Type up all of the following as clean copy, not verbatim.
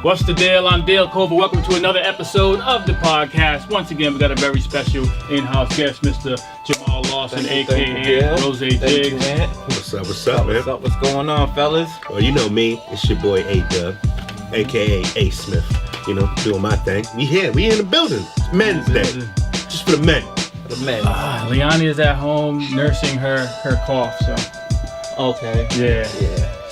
What's the deal? I'm Dale Cover. Welcome to another episode of the podcast. Once again, we got a very special in-house guest, Mr. Jamoel Lawson, a.k.a. Rose Jiggz. What's up, man? What's going on, fellas? Well, you know me. It's your boy A-Dub, a.k.a. A. Smith. You know, doing my thing. We in the building. It's Men's Day. Just for the men. Liani is at home nursing her cough, so. Okay. Yeah.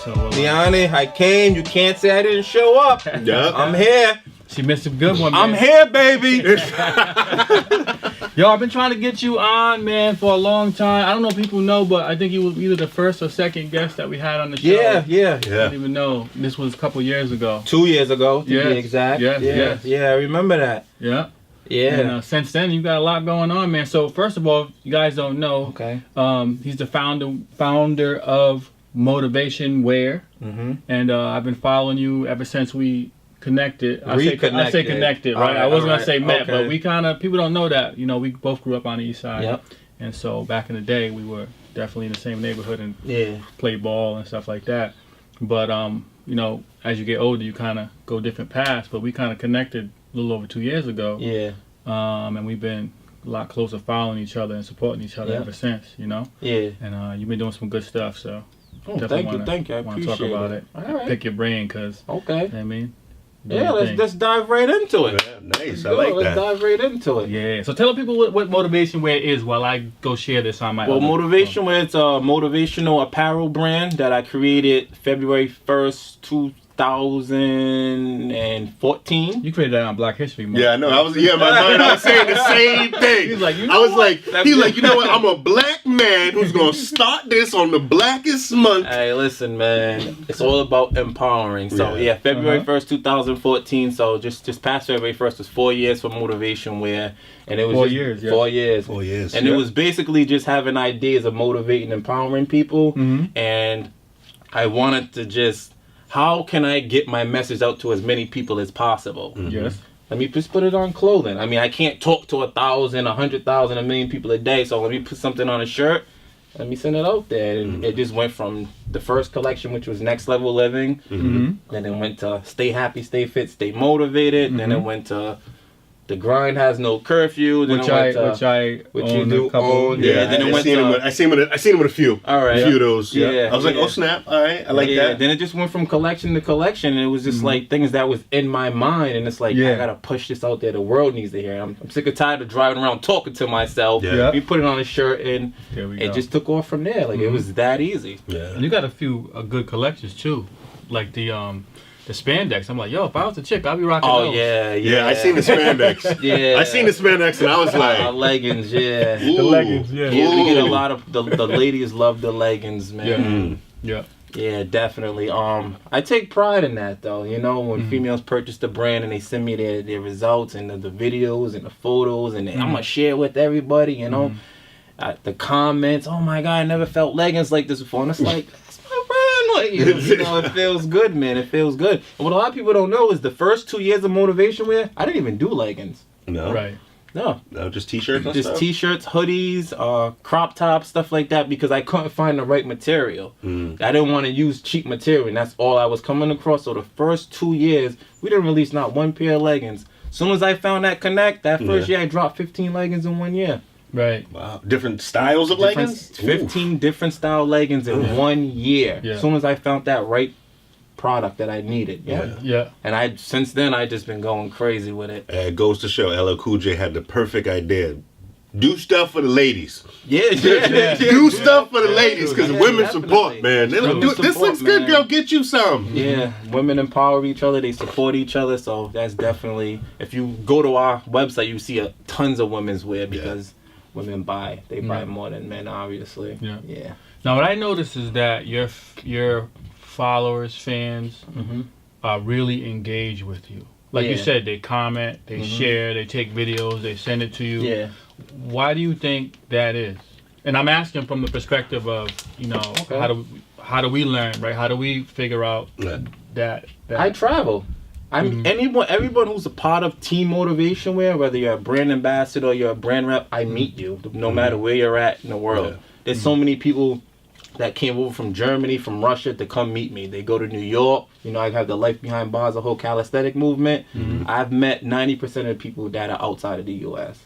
So, Liani, I came. You can't say I didn't show up. Yeah. I'm here. She missed a good one, man. I'm here, baby. Yo, I've been trying to get you on, man, for a long time. I don't know if people know, but I think you were either the first or second guest that we had on the show. Yeah. I don't even know. This was a couple years ago. 2 years ago, to be exact. Yes. Yeah, I remember that. Yeah. Yeah. And since then, you've got a lot going on, man. So first of all, you guys don't know. Okay. He's the founder of Motivation Wear, and I've been following you ever since we connected. I say connected, right? I wasn't gonna say met, but we kind of, people don't know that. You know, we both grew up on the east side. Yep. And so back in the day, we were definitely in the same neighborhood and played ball and stuff like that. But you know, as you get older, you kind of go different paths. But we kind of connected a little over 2 years ago. Yeah. And we've been a lot closer following each other and supporting each other ever since, you know? Yeah. And you've been doing some good stuff, so thank you. I want to appreciate talk about it. All right. Pick your brain, because, you know what I mean? Yeah, let's dive right into it. Yeah, nice. I like Let's that. dive right into it. Yeah. So tell people what Motivation Wear is while I go share this on my Well, other Motivation Wear, it's a motivational apparel brand that I created February 1st, 2014. You created that on Black History Month. Yeah, I know. My mind, I was saying the same thing. He's like, you know I was what? like, he's like, you know what? I'm a black man who's gonna start this on the blackest month. Hey, listen, man. It's all about empowering. So February 1st, 2014. So just past February 1st was 4 years for Motivation Wear, and it was 4 just years. Yeah. 4 years. 4 years. And it was basically just having ideas of motivating, empowering people, and I wanted to just, how can I get my message out to as many people as possible? Yes. Let me just put it on clothing. I mean, I can't talk to 1,000, 100,000, a million people a day. So let me put something on a shirt. Let me send it out there. And it just went from the first collection, which was Next Level Living. Then it went to Stay Happy, Stay Fit, Stay Motivated. Then it went to The Grind Has No Curfew. Then Which it went to, you you do own. Yeah, Then it I went seen him with a few. All right. A few of those. Yeah. I was like, oh snap! All right, I like that. Then it just went from collection to collection, and it was just like things that was in my mind, and it's like I gotta push this out there. The world needs to hear it. I'm sick and tired of driving around talking to myself. Yeah. We put it on a shirt, and it just took off from there. Like it was that easy. Yeah. And you got a few good collections too, like the spandex. I'm like, yo, if I was a chick, I'd be rocking those. Oh yeah. I seen the spandex. I seen the spandex, and I was like, leggings. Yeah. The leggings. Yeah. Yeah, we get a lot of the ladies love the leggings, man. Yeah. Yeah, definitely. I take pride in that, though. You know, when females purchase the brand and they send me their results and the videos and the photos, and I'm gonna share with everybody. You know, the comments. Oh my God, I never felt leggings like this before. And it's like, that's my brand. Like, you know, it feels good, man. It feels good. And what a lot of people don't know is the first 2 years of Motivation Wear, I didn't even do leggings. no, Right. No, just t-shirts. And just stuff? t-shirts, hoodies, crop tops, stuff like that, because I couldn't find the right material. I didn't want to use cheap material, and that's all I was coming across. So the first 2 years, we didn't release not one pair of leggings. As soon as I found that connect, that first year I dropped 15 leggings in 1 year. Right. Wow. Different styles of leggings? 15 different style leggings in 1 year. Yeah. As soon as I found that right product that I needed. Yeah. And since then I just been going crazy with it. It goes to show LL Cool J had the perfect idea. Do stuff for the ladies. Yeah. Do stuff for the ladies, because women definitely. support, man. They're like, Women this support, looks good, man. girl. Get you some. Yeah, women empower each other. They support each other. So that's definitely, if you go to our website, you see tons of women's wear because women buy. They buy more than men, obviously. Yeah. Now, what I noticed is that your followers, fans, really engage with you. Like you said, they comment, they share, they take videos, they send it to you. Yeah. Why do you think that is? And I'm asking from the perspective of, you know, how do we learn, right? How do we figure out that? I travel. Everyone who's a part of Team Motivation Wear, whether you're a brand ambassador or you're a brand rep, I meet you no matter where you're at in the world. There's so many people that came over from Germany, from Russia to come meet me. They go to New York. You know, I have the Life Behind Bars, the whole calisthenic movement. I've met 90% of the people that are outside of the U.S.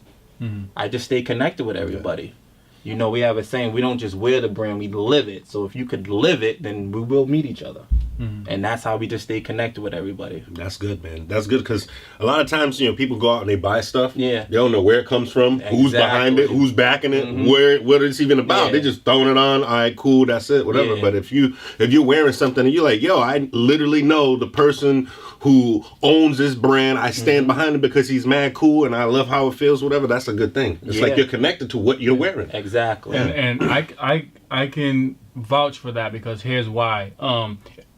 I just stay connected with everybody. You know, we have a saying, we don't just wear the brand, we live it. So if you could live it, then we will meet each other. And that's how we just stay connected with everybody. That's good, man. That's good, because a lot of times, you know, people go out and they buy stuff. Yeah. They don't know where it comes from, who's behind it, who's backing it, what it's even about. They're just throwing it on. All right, cool, that's it, whatever. But if you're wearing something and you're like, yo, I literally know the person who owns this brand, I stand behind him because he's mad cool and I love how it feels, whatever, that's a good thing. It's like you're connected to what you're wearing. Exactly. And I can vouch for that, because here's why.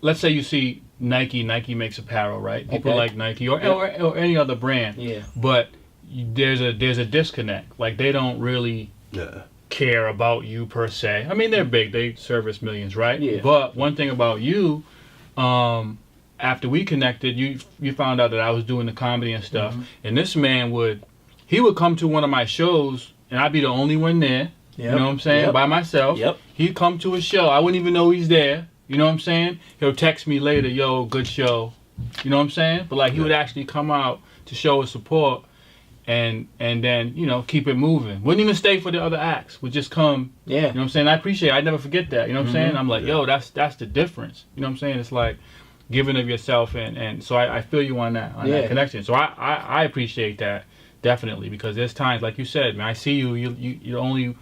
Let's say you see Nike makes apparel, right? People like Nike or any other brand. Yeah. But there's a disconnect. Like, they don't really care about you per se. I mean, they're big. They service millions, right? Yeah. But one thing about you, after we connected, you found out that I was doing the comedy and stuff. And this man would come to one of my shows, and I'd be the only one there. You know what I'm saying? By myself. He'd come to a show. I wouldn't even know he's there. You know what I'm saying? He'll text me later, yo, good show. You know what I'm saying? But like, he would actually come out to show his support, and then, you know, keep it moving. Wouldn't even stay for the other acts. Would just come. Yeah. You know what I'm saying? I appreciate it. I never forget that. You know what I'm saying? I'm like, yo, that's the difference. You know what I'm saying? It's like giving of yourself, and so I feel you on that connection. So I appreciate that, definitely, because there's times, like you said, man, I see you're the only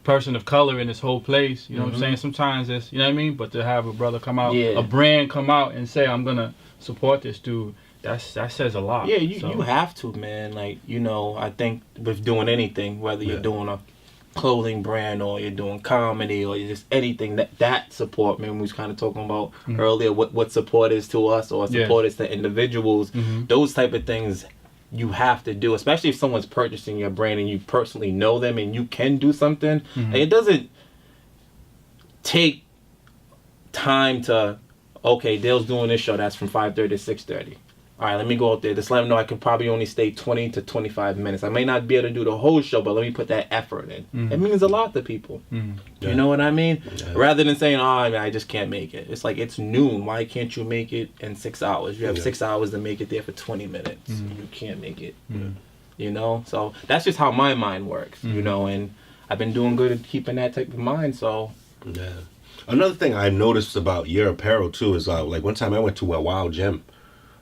person of color in this whole place. You know what I'm saying? Sometimes it's, you know what I mean? But to have a brother come out, a brand come out and say, I'm gonna support this dude, that says a lot. Yeah, you have to, man. Like, you know, I think with doing anything, whether you're doing a clothing brand or you're doing comedy or you're just anything, that support, man, we was kind of talking about earlier, what support is to us or support is to individuals, those type of things you have to do, especially if someone's purchasing your brand and you personally know them and you can do something. Like, it doesn't take time to, okay, Dale's doing this show that's from 5:30 to 6:30. All right, let me go out there. Just let them know I can probably only stay 20 to 25 minutes. I may not be able to do the whole show, but let me put that effort in. It means a lot to people. You know what I mean? Rather than saying, oh, I just can't make it. It's like, it's noon. Why can't you make it in 6 hours? You have 6 hours to make it there for 20 minutes. You can't make it. You know? So that's just how my mind works, you know? And I've been doing good at keeping that type of mind, so. Yeah. Another thing I noticed about your apparel, too, is like one time I went to a Wild Gym.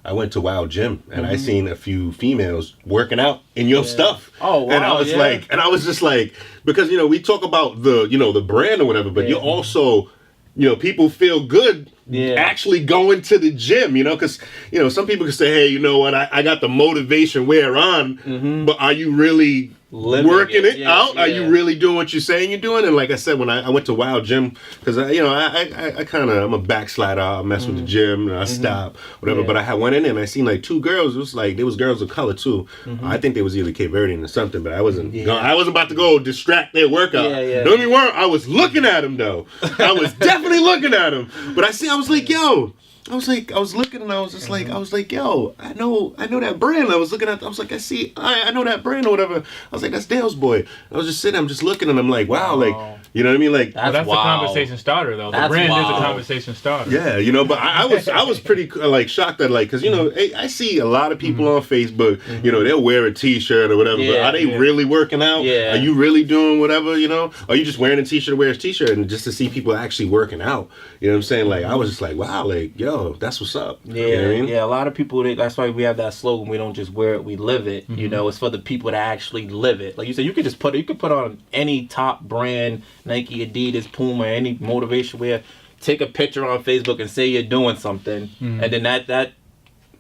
And I seen a few females working out in your stuff. Oh, wow. And I was like, and I was just like, because, you know, we talk about the brand or whatever, but you're also, you know, people feel good actually going to the gym, you know, because, you know, some people can say, hey, you know what, I got the motivation wear on, but are you really working it out? Are you really doing what you're saying you're doing? And like I said, when I went to Wild Gym, because you know, I kind of, I'm a backslider. I mess with the gym and I stop, whatever. But I went in there and I seen like two girls. It was like, there was girls of color too. I think they was either Cape Verdean or something, but I wasn't about to go distract their workout. Don't get me wrong, I was looking at them though. I was definitely looking at them. But I was like, yo. I was looking and I was just like, yo, I know that brand. I was looking at, I was like, I know that brand or whatever. I was like, that's Dale's boy. I was just sitting, I'm just looking and I'm like, wow, like, you know what I mean? Like, that's the conversation starter though. The brand is a conversation starter. Yeah, you know, but I was pretty like shocked that, like, cause you know, I see a lot of people on Facebook, you know, they'll wear a t-shirt or whatever, but are they really working out? Are you really doing whatever, you know? Or are you just wearing a t-shirt to wear a t-shirt and just to see people actually working out? You know what I'm saying? Like, I was just like, wow, like, yo, that's what's up. Yeah, you know what I mean? Yeah. A lot of people. That's why we have that slogan. We don't just wear it, we live it. You know, it's for the people that actually live it. Like you said, you could put on any top brand, Nike, Adidas, Puma, any motivation wear. Take a picture on Facebook and say you're doing something, and then that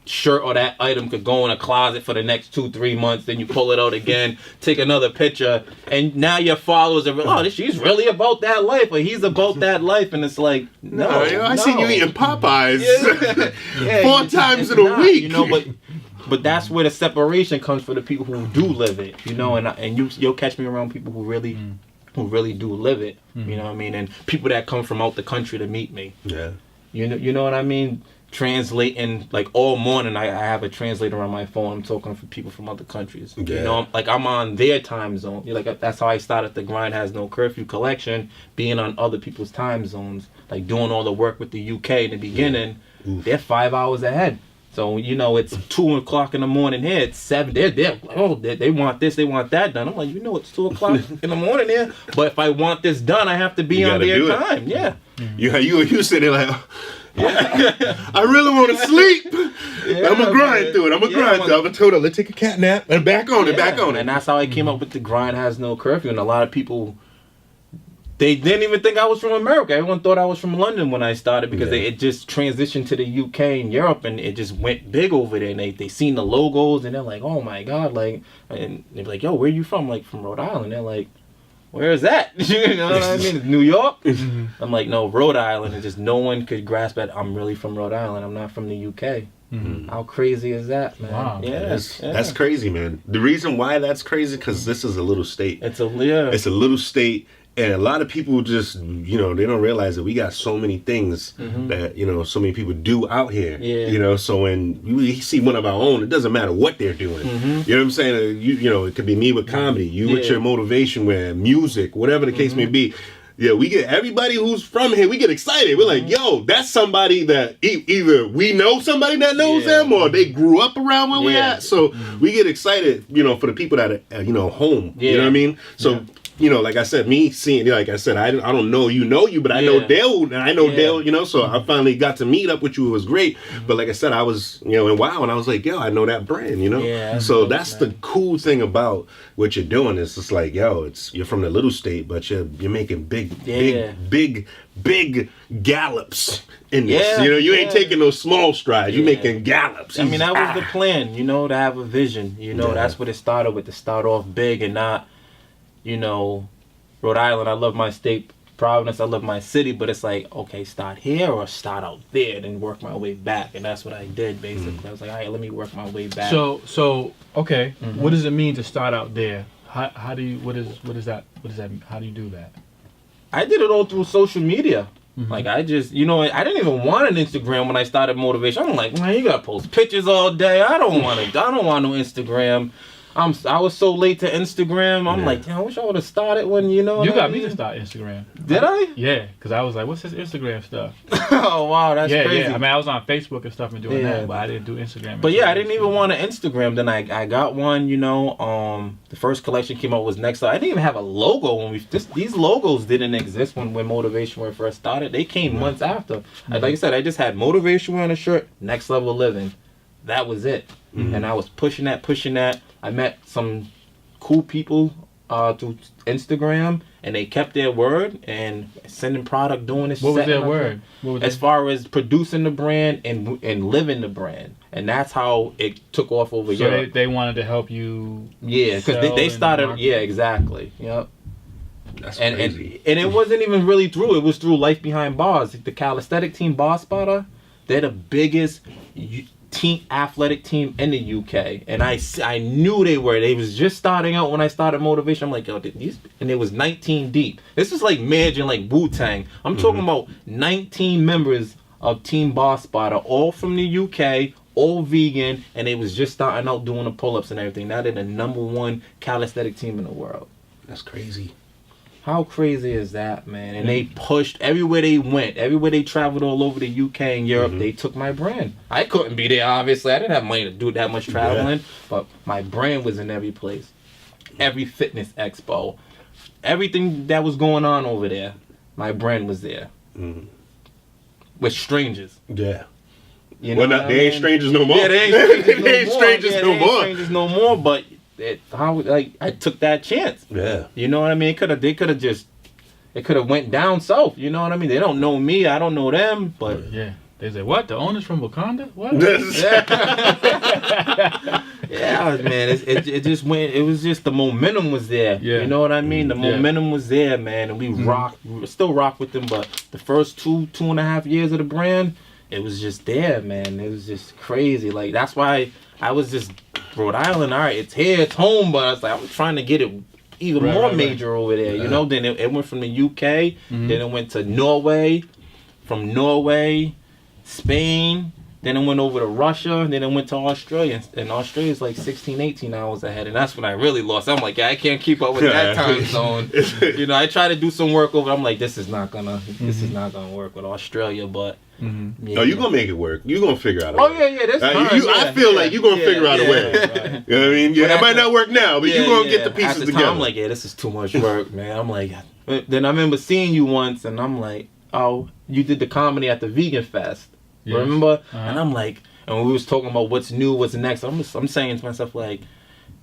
shirt or that item could go in a closet for the next 2-3 months. Then you pull it out again, take another picture, and now your followers are, oh, she's really about that life, or he's about that life, and it's like, no, I seen you eating Popeyes 4 times in a week. You know, but that's where the separation comes for the people who do live it. You know, and you'll catch me around people who really do live it. You know what I mean? And people that come from out the country to meet me. Yeah. You know what I mean? translating like all morning. I have a translator on my phone. I'm talking for people from other countries. Yeah. You know, I'm on their time zone. Like that's how I started the Grind Has No Curfew collection, being on other people's time zones, like doing all the work with the UK in the beginning. Yeah. They're 5 hours ahead. So, you know, it's 2 o'clock in the morning here. It's 7. They want this, they want that done. I'm like, you know, it's 2 o'clock in the morning here. But if I want this done, I have to be on their time. Yeah. You sitting there like, I really want to sleep. I'm going to grind through it. I'm going to grind through it. I'm going to tell her, let's take a cat nap and back on it. And that's how I came up with the Grind Has No Curfew. And a lot of people, they didn't even think I was from America. Everyone thought I was from London when I started because it just transitioned to the UK and Europe, and it just went big over there. And they seen the logos, and they're like, oh my God. Like, and they're like, yo, where are you from? Like, from Rhode Island. They're like, where is that? You know what I mean? It's New York? I'm like, no, Rhode Island. And just no one could grasp that I'm really from Rhode Island. I'm not from the UK. How crazy is that, man? Wow. That's crazy, man. The reason why that's crazy, because this is a little state. It's a little state. And a lot of people just, you know, they don't realize that we got so many things that, you know, so many people do out here. Yeah. You know, so when we see one of our own, it doesn't matter what they're doing. You know what I'm saying? You know, it could be me with comedy, you with your motivation, with music, whatever the case may be. Yeah, we get everybody who's from here, we get excited. We're like, yo, that's somebody that either we know somebody that knows them or they grew up around where we're at. So we get excited, you know, for the people that are, you know, home. You know what I mean? So you know, like I said, me seeing, like I said, I don't know you, but I know Dale, and I know Dale, you know, so I finally got to meet up with you. It was great. But like I said, I was, you know, in WoW, and I was like, yo, I know that brand, you know? Yeah, so that's the cool thing about what you're doing. It's just like, yo, you're from the little state, but you're making big gallops in this. You know, you ain't taking those small strides. You're making gallops. I mean, that was the plan, you know, to have a vision. You know, that's what it started with, to start off big and not, you know, Rhode Island, I love my state, Providence, I love my city, but it's like, okay, start here or start out there, then work my way back. And that's what I did, basically. I was like, all right, let me work my way back. So okay, what does it mean to start out there? How do you, what is that, how do you do that? I did it all through social media. Like, I just, you know, I didn't even want an Instagram when I started Motivation. I'm like, man, you gotta post pictures all day. I don't want no Instagram. I was so late to Instagram. I'm like, damn, I wish I would have started when, you know. You got me to start Instagram. Did I? Yeah, because I was like, what's this Instagram stuff? Oh, wow, that's crazy. Yeah, I mean, I was on Facebook and stuff and doing that, but I didn't do Instagram. But yeah, I didn't even want an Instagram. Then I got one, you know. The first collection came out was Next Level. I didn't even have a logo when these logos didn't exist when Motivation Wear first started. They came months after. Like I said, I just had Motivation Wear on a shirt, Next Level Living. That was it. And I was pushing that. I met some cool people through Instagram, and they kept their word and sending product, doing this. What was their word? As far as producing the brand and living the brand, and that's how it took off over Europe. So they wanted to help you. Yeah, because they started. Yeah, exactly. Yep. That's crazy. And it wasn't even really through. It was through Life Behind Bars. The calisthenic team, Bar Spotter, they're the biggest athletic team in the UK, and I knew they were. They was just starting out when I started Motivation. I'm like, yo, and it was 19 deep. This is like managing like Wu-Tang. I'm talking about 19 members of Team Bar Spotter, all from the UK, all vegan, and they was just starting out doing the pull-ups and everything. Now they're the #1 calisthenic team in the world. That's crazy. How crazy is that, man? And they pushed everywhere they went. Everywhere they traveled all over the UK and Europe, they took my brand. I couldn't be there, obviously. I didn't have money to do that much traveling. But my brand was in every place. Every fitness expo. Everything that was going on over there, my brand was there. With strangers. Yeah. You know they ain't strangers no more. Yeah, they ain't strangers no more. But I took that chance. Yeah. You know what I mean? They could have went down south. You know what I mean? They don't know me. I don't know them. But yeah, they say, what? The owner's from Wakanda? What? Yeah, man. It just went. It was just the momentum was there. Yeah. You know what I mean? The momentum was there, man. And we still rock with them. But the first 2.5 years of the brand, it was just there, man. It was just crazy. Like, that's why I was just Rhode Island. All right, it's here, it's home. But I was like, I was trying to get it even more major over there. You know. Then it went from the UK. Then it went to Norway. From Norway, Spain, Then it went over to Russia, and then it went to Australia. And Australia's like 16, 18 hours ahead. And that's when I really lost. I'm like, yeah, I can't keep up with that time zone. You know, I try to do some work over. I'm like, this is not gonna work with Australia. But yeah, no, you're gonna make it work. You're gonna figure out a way. Oh yeah, this time. I feel like you're gonna figure out a way. Right. You know what I mean? Yeah, it might not work now, but you're gonna get the pieces together. I'm like, yeah, this is too much work, man. I'm like, then I remember seeing you once, and I'm like, oh, you did the comedy at the Vegan Fest. Yes. Remember? And I'm like, and we was talking about what's new, what's next. I'm saying to myself, like,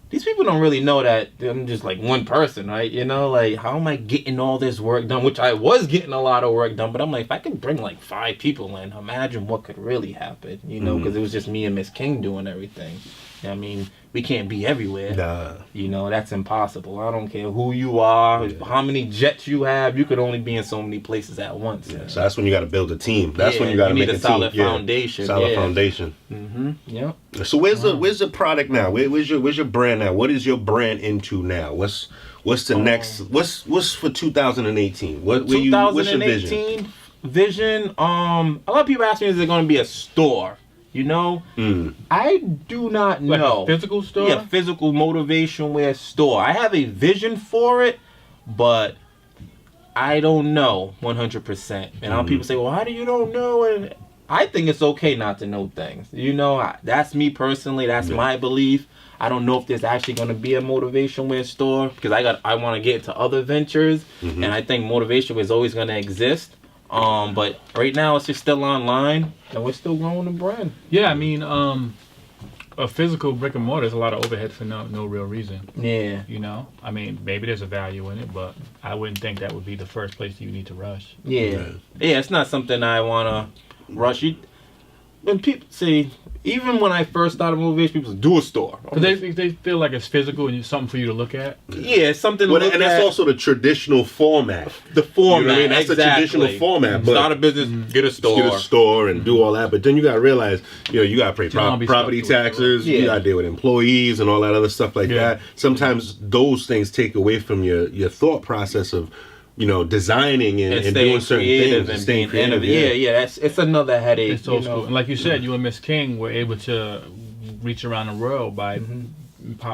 these people don't really know that I'm just like one person, right? You know, like, how am I getting all this work done? Which I was getting a lot of work done, but I'm like, if I could bring like 5 people in, imagine what could really happen, you know, because it was just me and Miss King doing everything. I mean, we can't be everywhere. Nah. You know, that's impossible. I don't care who you are, how many jets you have. You could only be in so many places at once. Yeah, so that's when you got to build a team. That's when you got to make a solid team. foundation. Solid foundation. Yeah. So where's the product now? Where's your brand now? What is your brand into now? What's the next? What's for 2018? What's your vision? Vision. A lot of people ask me, is it going to be a store? You know, I do not know. A physical store? Yeah, physical motivation wear store. I have a vision for it, but I don't know 100%. And a lot of people say, well, how do you don't know? And I think it's okay not to know things. You know, that's me personally. That's my belief. I don't know if there's actually going to be a motivation wear store because I want to get into other ventures. And I think motivation wear is always going to exist. But right now it's just still online and we're still growing the brand. Yeah, I mean, a physical brick and mortar is a lot of overhead for no real reason. Yeah. You know? I mean, maybe there's a value in it, but I wouldn't think that would be the first place you need to rush. Yeah. Yeah, it's not something I want to rush. When people see, even when I first started motivation, people say, do a store. They feel like it's physical and it's something for you to look at. Yeah, it's something to look at. And that's also the traditional format. The format, you know what I mean? That's the traditional format. But start a business, get a store. Get a store and do all that. But then you got to realize, you know, you got to pay property taxes. You got to deal with employees and all that other stuff like that. Sometimes those things take away from your thought process of, you know, designing and doing certain things and staying creative. It's another headache. It's so cool. And like you said, you and Miss King were able to reach around the world by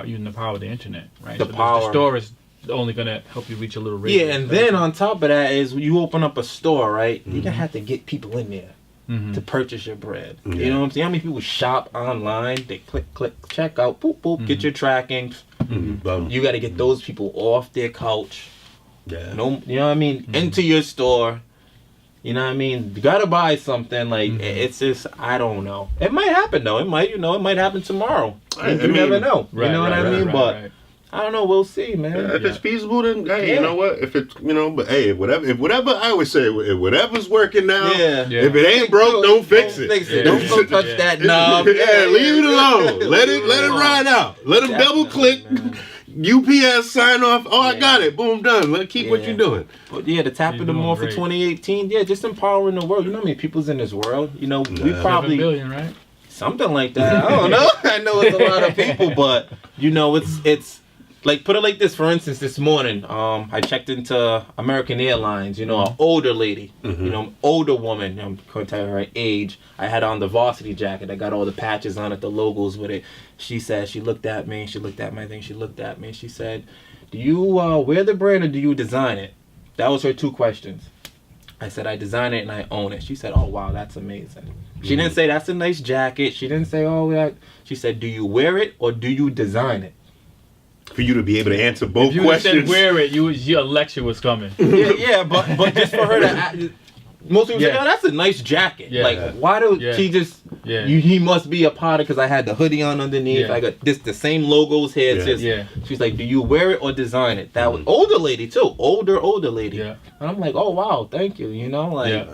using the power of the internet, right? The store is only going to help you reach a little radius. Yeah, and then on top of that is you open up a store, right? You're going to have to get people in there to purchase your bread. You know what I'm saying? How many people shop online? They click, check out, boop, boop, get your tracking. You got to get those people off their couch. Yeah. No, you know what I mean? Into your store. You know what I mean? You gotta buy something. Like it's just, I don't know. It might happen though. It might happen tomorrow. You never know. Right, you know what I mean? Right. I don't know. We'll see, man. If it's feasible, then hey, you know what? If it's but hey, whatever. I always say, if whatever's working now, if it ain't broke, don't fix it. Don't go touch that knob. Leave it alone. Let it ride out. Let them double click. UPS sign off. Oh, I got it. Boom, done. Let keep what you're doing. But to tap into more for 2018. Yeah, just empowering the world. You know how many people's in this world? You know, we probably 7 billion, right? Something like that. I don't know. I know it's a lot of people, but you know, it's like, put it like this. For instance, this morning, I checked into American Airlines. You know, an older lady. You know, older woman. I'm going to tell her age. I had on the varsity jacket. I got all the patches on it, the logos with it. She said, she looked at me. She looked at my thing. She looked at me. She said, "Do you wear the brand or do you design it?" That was her 2 questions. I said, "I design it and I own it." She said, "Oh wow, that's amazing." She didn't say that's a nice jacket. She didn't say, "Oh yeah." She said, "Do you wear it or do you design it?" For you to be able to answer both if you questions. Said wear it, your lecture was coming. But just for her to most people say, "Oh, that's a nice jacket." Like, why do she just? He must be a potter because I had the hoodie on underneath. I got the same logos here. It's just, she's like, "Do you wear it or design it?" That was older lady too, older lady. Yeah. And I'm like, "Oh wow, thank you." You know, like.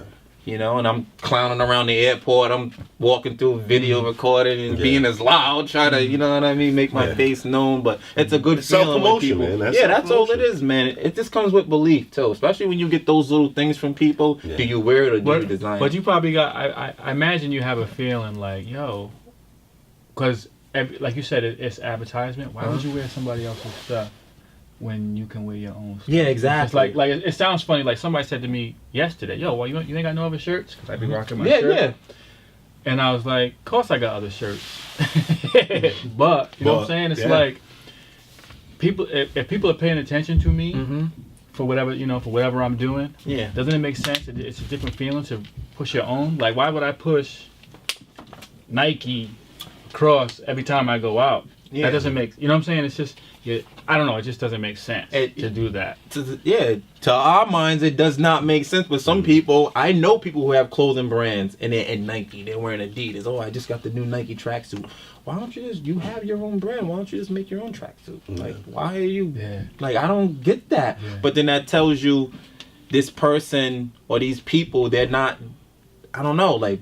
You know, and I'm clowning around the airport. I'm walking through video recording and being as loud, trying to, you know what I mean, make my face known. But it's a good feeling when people. Man. That's all it is, man. It just comes with belief too, especially when you get those little things from people. Do you wear it or do you design it? But you probably got. I imagine you have a feeling like, yo, because like you said, it's advertisement. Why would you wear somebody else's stuff when you can wear your own stuff? Yeah, exactly. It's like it sounds funny. Like somebody said to me yesterday, "Yo, well, you ain't got no other shirts?" Because I be rocking my shirt. And I was like, of course I got other shirts. But, you know what I'm saying? It's like, people, if people are paying attention to me for whatever I'm doing, doesn't it make sense? It's a different feeling to push your own. Like, why would I push Nike across every time I go out? That doesn't make, you know what I'm saying? It's just, I don't know, it just doesn't make sense to do that. To our minds, it does not make sense. But some people, I know people who have clothing brands and they're in Nike, they're wearing Adidas. Oh, I just got the new Nike tracksuit. Why don't you have your own brand? Why don't you just make your own tracksuit? Like, why are you, like, I don't get that. But then that tells you this person or these people, they're not, I don't know, like,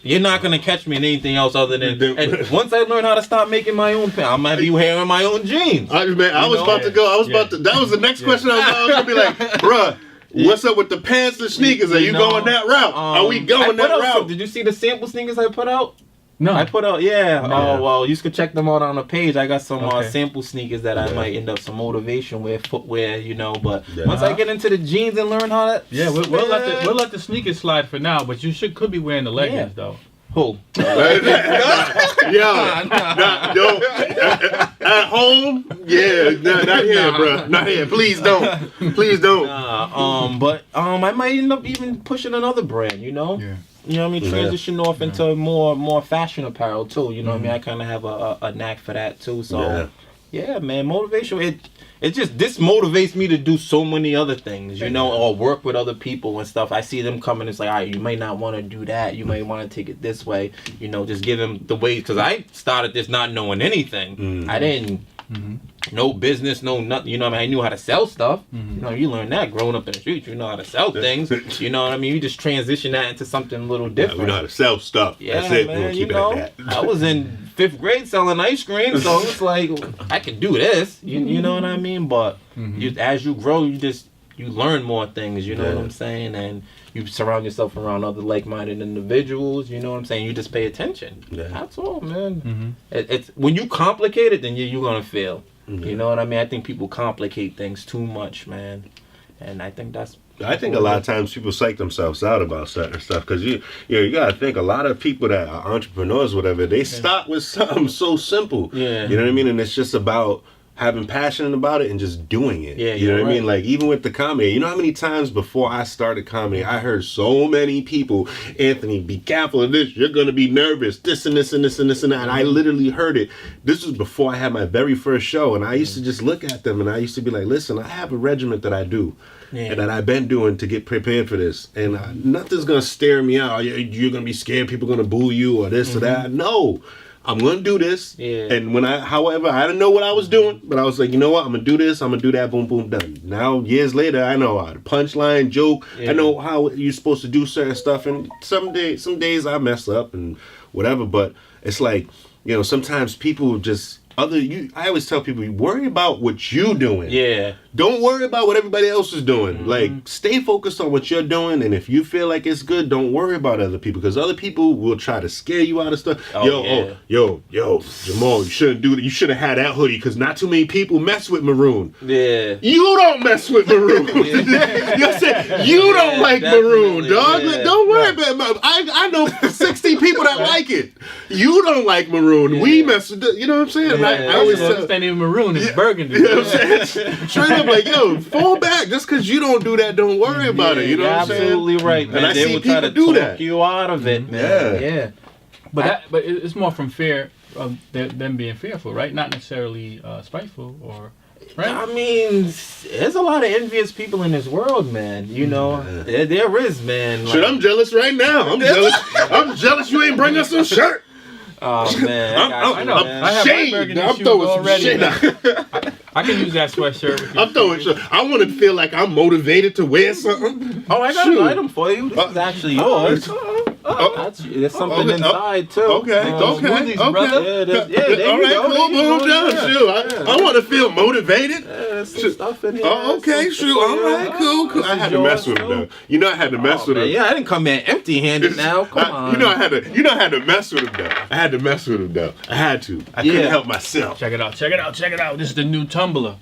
you're not gonna catch me in anything else other than. And once I learn how to stop making my own pants, I might be wearing my own jeans. I was about to go. That was the next question. I was gonna be like, bruh, what's up with the pants and sneakers? Are you going that route? Are we going that route? Did you see the sample sneakers I put out? No. I put out, Oh, well, you could check them out on the page. I got some sample sneakers that I might end up some motivation with, footwear, you know. But once I get into the jeans and learn how to... Yeah, we'll let the sneakers slide for now, but you could be wearing the leggings, though. Who? At home? Yeah, not here, bro. Not here. Please don't. Please don't. But I might end up even pushing another brand, you know? Yeah. You know what I mean? Transition off into more fashion apparel too. You know what I mean? I kind of have a knack for that too. So yeah, man, motivation. It just this motivates me to do so many other things. You know, or work with other people and stuff. I see them coming. It's like, all right, you might not want to do that. You might want to take it this way. You know, just give them the ways. Because I started this not knowing anything. I didn't. No business, no nothing. You know what I mean? I knew how to sell stuff. You know, you learn that growing up in the streets. You know how to sell things. You know what I mean? You just transition that into something a little different. We know how to sell stuff. Yeah, that's it. Man, you know, I was in 5th grade selling ice cream, so it's like I could do this. You know what I mean? But as you grow, you learn more things. You know what I'm saying? And you surround yourself around other like-minded individuals. You know what I'm saying? You just pay attention. That's all, man. It's when you complicate it, then you're gonna fail. You know what I mean? I think people complicate things too much, man. And I think I think a lot of times people psych themselves out about certain stuff because you gotta think a lot of people that are entrepreneurs, whatever, they start with something so simple. Yeah. You know what I mean? And it's just about having passion about it and just doing it. Yeah, you know what I mean? Like, even with the comedy, you know how many times before I started comedy, I heard so many people, Anthony, be careful of this, you're gonna be nervous, this and this and this and this and that. And I literally heard it. This was before I had my very first show, and I used to just look at them and I used to be like, listen, I have a regiment that I do. And that I've been doing to get prepared for this. And nothing's gonna scare me out. You're gonna be scared people gonna boo you or this or that. No. I'm gonna do this, and however, I didn't know what I was doing, but I was like, you know what, I'm gonna do this, I'm gonna do that, boom, boom, done. Now, years later, I know how to punchline, joke, I know how you're supposed to do certain stuff, and some days I mess up and whatever, but it's like, you know, sometimes people just, I always tell people, worry about what you're doing. Yeah. Don't worry about what everybody else is doing. Like, stay focused on what you're doing, and if you feel like it's good, don't worry about other people, because other people will try to scare you out of stuff. Yo, Jamoel, you shouldn't do that. You should have had that hoodie, because not too many people mess with maroon. Yeah. You don't mess with maroon. You know what I'm saying? You don't like maroon, dog. Like, don't worry about it. I know 60 people that like it. You don't like maroon. We mess with it. You know what I'm saying? I always tell it's not even maroon, it's burgundy. You know what I'm saying? Straight up, like, yo, fall back. Just because you don't do that, don't worry about it. You know what I'm saying? Absolutely right, man. And I see people do that. You out of it, man. Yeah. But it's more from fear of them being fearful, right? Not necessarily spiteful or. Right? I mean, there's a lot of envious people in this world, man. You know, there is, man. Shit, I'm jealous right now. I'm jealous. I'm jealous you ain't bring us some shirt. Oh man, I know. I have my burgundy shoes already. I can use that sweatshirt. I'm throwing shit. I want to feel like I'm motivated to wear something. Oh, I got an item for you. This is actually yours. There's something inside too. Okay. All right, cool, boom, done. I want to feel motivated. There's some stuff in here. Oh, okay, shoot. All right, cool. I had to mess with him though. You know, I had to mess with him. Yeah, I didn't come in empty-handed. Now, come on. You know, I had to mess with him though. I had to I couldn't help myself. Check it out. This is the new tumbler.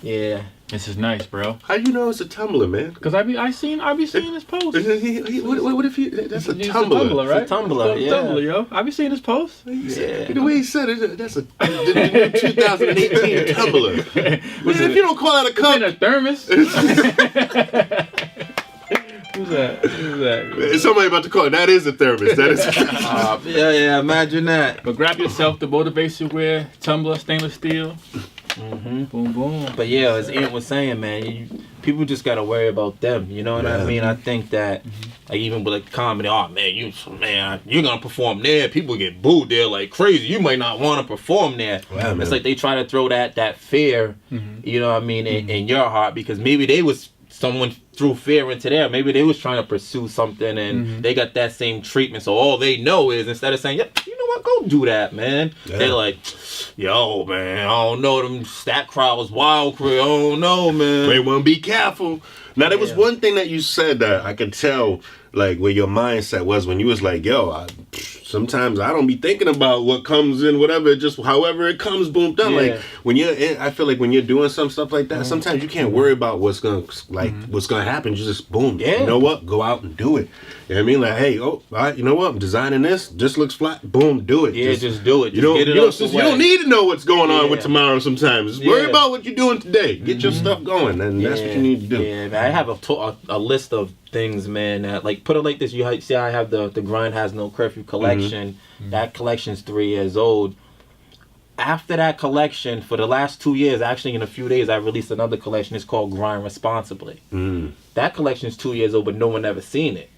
Yeah. This is nice, bro. How you know it's a Tumblr, man? Because I be seeing his posts. What if he? That's a He's Tumblr, right? It's a Tumblr, yeah. Tumblr, yo. I be seeing his posts. Yeah. The way he said it, that's a the new 2018 Tumblr. Man, if you don't call out a cup, in a thermos. Who's that? Is somebody about to call it? That is a thermos. That is. Yeah. Imagine that. But grab yourself the motivation wear Tumblr stainless steel. Mm-hmm. Boom, boom. But yeah, as Ant was saying, man, people just gotta worry about them. You know what I mean? I think that, like, even with like comedy, oh man, you're gonna perform there. People get booed there like crazy. You might not want to perform there. Wow, it's like they try to throw that fear, you know what I mean, in your heart, because maybe someone threw fear into there. Maybe they was trying to pursue something and they got that same treatment. So all they know is, instead of saying, "Yep, you know what, go do that, man," they're like, "Yo, man, I don't know, that crowd was wild, I don't know, man." May want to be careful. Now, there was one thing that you said that I could tell, like, where your mindset was when you was like, yo, sometimes I don't be thinking about what comes in, whatever, just however it comes, boom, done. Yeah. Like, when I feel like when you're doing some stuff like that, sometimes you can't worry about what's gonna happen. You just, boom, you know what? Go out and do it. You know what I mean? Like, hey, all right, you know what? I'm designing this. This looks flat. Boom, do it. Yeah, just do it. You don't need to know what's going on with tomorrow sometimes. Just worry about what you're doing today. Get your stuff going, and that's what you need to do. Yeah, man, I have a list of things, man, that, like, put it like this. You see, I have the Grind Has No Curfew collection. That collection's 3 years old. After that collection, for the last 2 years, actually in a few days, I released another collection. It's called Grind Responsibly. That collection's 2 years old, but no one ever seen it.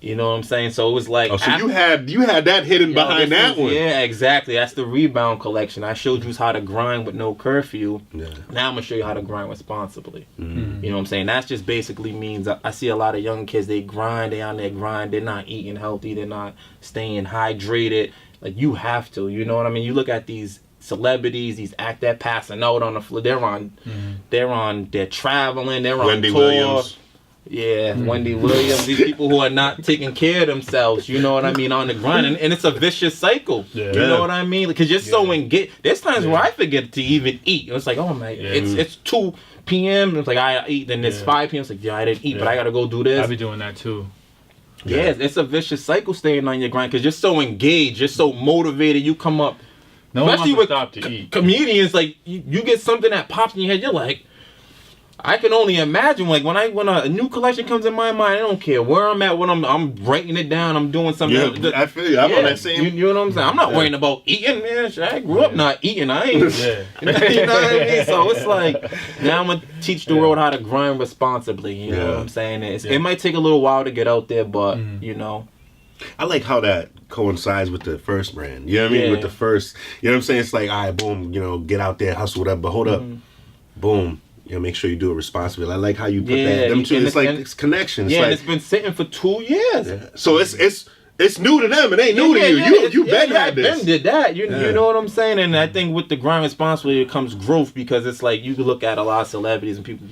You know what I'm saying? So it was like... Oh, so you had that hidden behind that one. Yeah, exactly. That's the Rebound collection. I showed you how to grind with no curfew. Yeah. Now I'm going to show you how to grind responsibly. You know what I'm saying? That just basically means I see a lot of young kids, they grind, they on their grind, they're not eating healthy, they're not staying hydrated. Like, you have to. You know what I mean? You look at these celebrities, these actors passing out on the floor. They're traveling, they're on Wendy tour. Williams. Yeah, Wendy Williams, these people who are not taking care of themselves, you know what I mean, on the grind. And it's a vicious cycle. You know what I mean? Because you're so engaged. There's times where I forget to even eat. It's like, oh my, it's 2 p.m. It's like, I eat. Then it's 5 p.m. It's like, I didn't eat, but I got to go do this. I be doing that too. Yeah, it's a vicious cycle staying on your grind because you're so engaged. You're so motivated. You come up. No one wants to stop to eat. Comedians, like, you get something that pops in your head, you're like, I can only imagine, like, when a new collection comes in my mind, I don't care where I'm at, when I'm writing it down, I'm doing something. Yeah, I feel you. I'm on that same. You know what I'm saying? I'm not worrying about eating, man. I grew up not eating. I ain't. You know what I mean? So it's like, now I'm going to teach the world how to grind responsibly. You know what I'm saying? It might take a little while to get out there, but, you know. I like how that coincides with the first brand. You know what I mean? With the first, you know what I'm saying? It's like, all right, boom, you know, get out there, hustle, whatever. But hold up, boom. You know, make sure you do it responsibly. I like how you put that. Them two, it's like it's connections. Yeah, like, and it's been sitting for 2 years. Yeah. So it's new to them. It ain't new to you. You been had this. Ben did that. You know what I'm saying? And I think with the grind responsibly, it comes growth because it's like you can look at a lot of celebrities and people.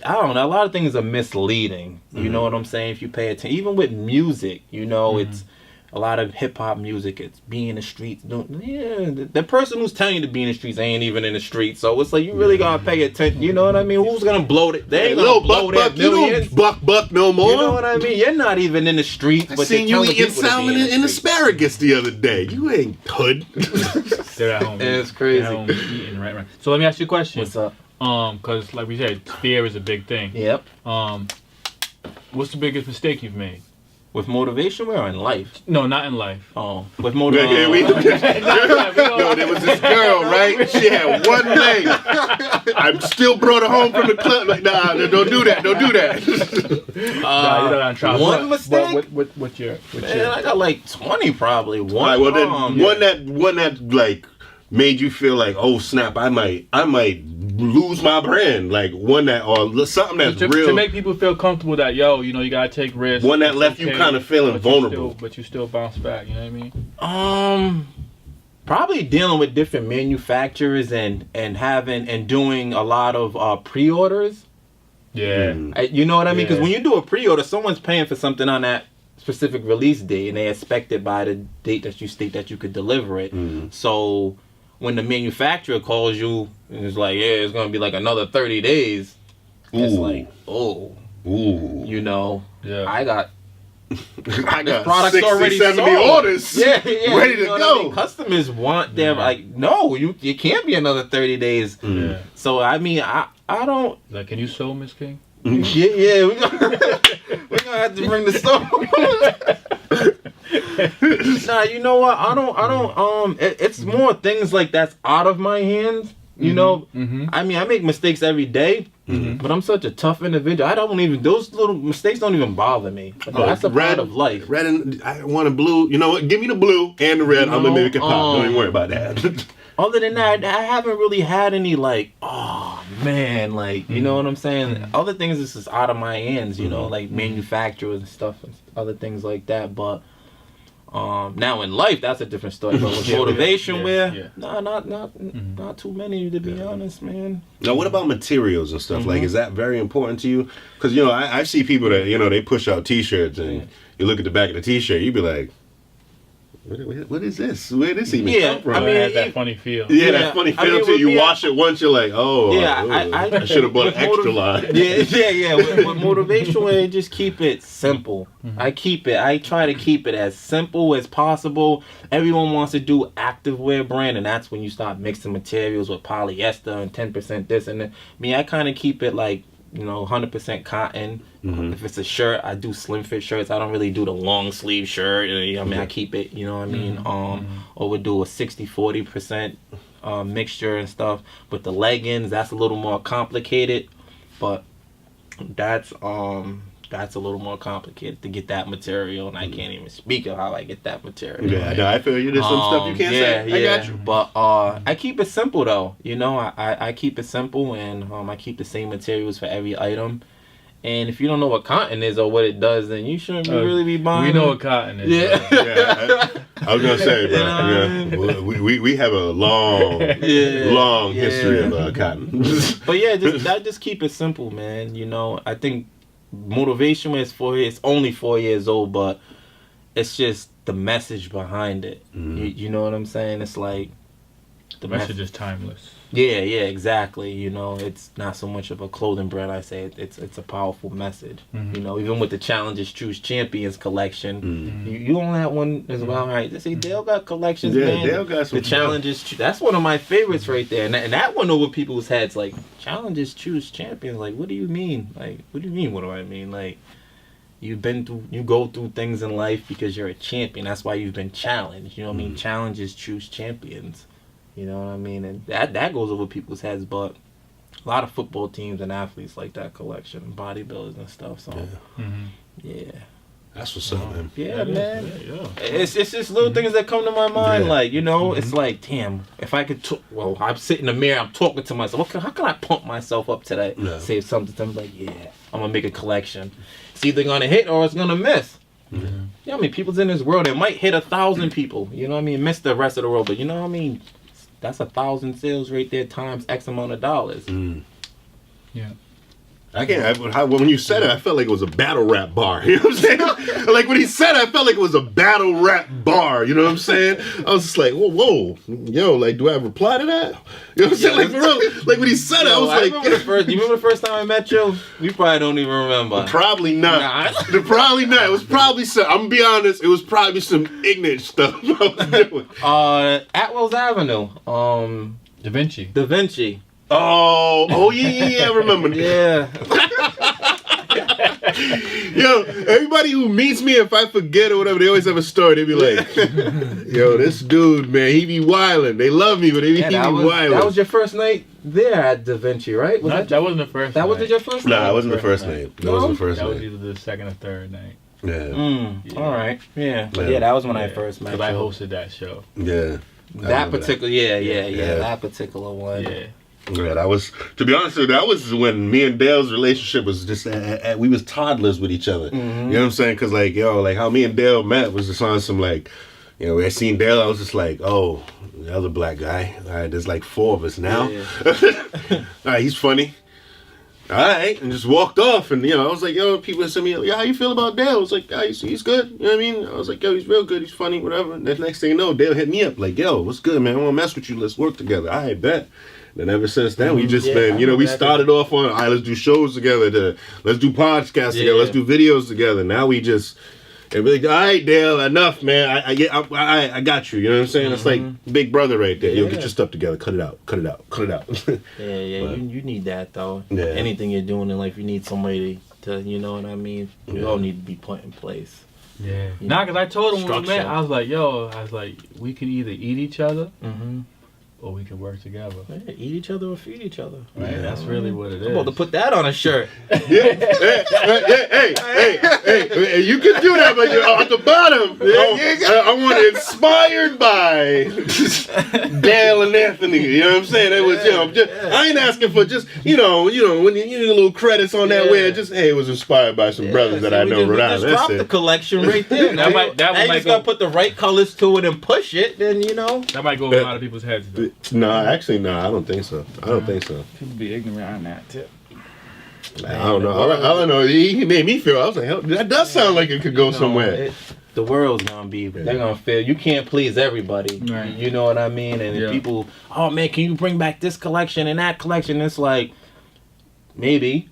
I don't know. A lot of things are misleading. You know what I'm saying? If you pay attention, even with music, you know, it's a lot of hip hop music. It's be in the streets. The person who's telling you to be in the streets ain't even in the streets. So it's like you really gotta pay attention. You know what I mean? Who's gonna blow it? They ain't gonna blow their millions. You don't buck no more. You know what I mean? You're not even in the streets. I seen you eating salmon and asparagus the other day. You ain't hood. They're at home. It's crazy. They're at home eating, right. So let me ask you a question. What's up? Because like we said, fear is a big thing. Yep. What's the biggest mistake you've made? With motivation or in life? No, not in life. Oh, with motivation. No, there was this girl, right? She had one leg. I still brought her home from the club. Like, nah, don't do that. Don't do that. One mistake? What's your? Man, I got like 20 probably. One. Right, well, then, one that like made you feel like, oh snap, I might lose my brand, like one that or something that's real to make people feel comfortable that you know you gotta take risks. One that left you kind of feeling vulnerable, but you still bounce back. You know what I mean? Probably dealing with different manufacturers and doing a lot of pre-orders. Yeah, you know what I mean? Because when you do a pre-order, someone's paying for something on that specific release date, and they expect it by the date that you state that you could deliver it. So when the manufacturer calls you and it's like, yeah, it's gonna be like another 30 days. It's like, you know, I got products 60, already 70 sold. orders. Ready to go. I mean? Customers want their like, no, you can't be another 30 days. So I mean, I don't. Like, can you sew, Miss King? Yeah, we're gonna have to bring the stove. Nah, you know what? I don't. It's more things like that's out of my hands. You know, I mean, I make mistakes every day, but I'm such a tough individual. Those little mistakes don't even bother me. That's a part of life. Red and I want a blue. You know what? Give me the blue and the red. I'm gonna make it pop. Don't even worry about that. Other than that, I haven't really had any like, oh man, like, you know what I'm saying? Other things is just out of my hands, you know, like manufacturers and stuff and other things like that. But now in life, that's a different story. But with motivation, not too many, to be honest, man. Now, what about materials and stuff? Like, is that very important to you? Because, you know, I see people that, you know, they push out T-shirts and you look at the back of the T-shirt, you be like, what is this? Where did this even come from? I mean, it has that funny feel. Yeah, that funny feel too. You wash it once, you're like, I should have bought an extra line. Yeah. With motivation, I just keep it simple. I try to keep it as simple as possible. Everyone wants to do activewear brand, and that's when you start mixing materials with polyester and 10% this and that. I kind of keep it like, you know, 100% cotton. If it's a shirt, I do slim fit shirts. I don't really do the long sleeve shirt. I keep it, you know what I mean? Or we do a 60-40% mixture and stuff. With the leggings, that's a little more complicated. But that's a little more complicated to get that material, and I can't even speak of how I get that material. Yeah, no, I feel you. There's some stuff you can't say. I got you. But I keep it simple though. You know, I keep it simple, and I keep the same materials for every item. And if you don't know what cotton is or what it does, then you shouldn't really be buying. We know what cotton is. I was gonna say, bro. We have a long history of cotton. But yeah, just keep it simple, man. You know, I think motivation is it's only 4 years old, but it's just the message behind it. You know what I'm saying? It's like the message is timeless. Yeah, exactly. You know, it's not so much of a clothing brand. I say it's a powerful message. You know, even with the Challenges Choose Champions collection, you own that one as well, right? They say Dale got collections, man. Dale got some. The Challenges, that's one of my favorites right there, and that went over people's heads. Like, Challenges Choose Champions. Like, what do you mean? Like, what do you mean? What do I mean? Like, you go through things in life because you're a champion. That's why you've been challenged. You know what I mean? Challenges Choose Champions. You know what I mean? And that goes over people's heads, but a lot of football teams and athletes like that collection, and bodybuilders and stuff. So, yeah. That's what's up, man. Yeah, man. It's just little things that come to my mind. Like, you know, it's like, damn, if I could, I'm sitting in the mirror, I'm talking to myself. How can I pump myself up today? Say something to me like, I'm going to make a collection. It's either going to hit or it's going to miss. Yeah, I mean, people's in this world. It might hit 1,000 people. You know what I mean? Miss the rest of the world. But you know what I mean? That's 1,000 sales right there times X amount of dollars. Yeah. When you said it, I felt like it was a battle rap bar. You know what I'm saying? Like when he said it, I felt like it was a battle rap bar. You know what I'm saying? I was just like, whoa, yo, like, do I reply to that? You know what I'm saying? Like, for real, like when he said it, I was like, you remember the first time I met you? You probably don't even remember. Probably not. Probably not. It was probably some. I'm gonna be honest. It was probably some ignorant stuff I was doing. Atwell's Avenue. Da Vinci. Oh yeah, I remember. Yeah. Yo, everybody who meets me, if I forget or whatever, they always have a story. They be like, yo, this dude, man, he be wildin'. They love me, but he be wildin'. That was your first night there at Da Vinci, right? That wasn't the first night. That wasn't your first night? Nah, it wasn't the first night. That wasn't the first night. That was either the second or third night. Yeah. All right. Yeah. That was when I first met you. Because I hosted that show. Yeah. That particular, that particular one. Yeah. Yeah, that was, to be honest with you, that was when me and Dale's relationship was just, we was toddlers with each other. You know what I'm saying? Because, like, like how me and Dale met was just on some, like, you know, when I seen Dale, I was just like, oh, the other black guy. All right, there's like 4 of us now. All right, he's funny. all right, and just walked off. And, I was like, yo, people sent me, how you feel about Dale? I was like, he's good. You know what I mean? I was like, yo, he's real good. He's funny, whatever. And the next thing you know, Dale hit me up like, yo, what's good, man? I want to mess with you. Let's work together. I bet. And ever since then, we just been, we started off on, all right, let's do shows together. Let's do podcasts together. Let's do videos together. Now we just... And be like, all right, Dale, enough, man. I got you. You know what I'm saying? It's like Big Brother right there. Yo, get your stuff together. Cut it out. You need that though. Yeah. Anything you're doing in life, you need somebody to, you know what I mean? You all need to be put in place. Yeah. Because I told him when we met, I was like, we can either eat each other. Or we can work together. Yeah, eat each other or feed each other. Right? Yeah. That's really what it is. I'm about to put that on a shirt. Hey, you can do that, but you're at the bottom. I want it inspired by Dale and Anthony. You know what I'm saying? It was, I ain't asking for just, when you need a little credits on that way. Just, it was inspired by some brothers that I know. We just dropped the collection right there. Now you just got to put the right colors to it and push it, then, That might go over a lot of people's heads, though. No, I don't think so. People be ignorant on that tip. I don't know. I don't know. He made me feel. I was like, hell, that does sound like it could go somewhere. The world's gonna be. They're gonna feel. You can't please everybody. Right. You know what I mean? And if people, oh man, can you bring back this collection and that collection? It's like, maybe.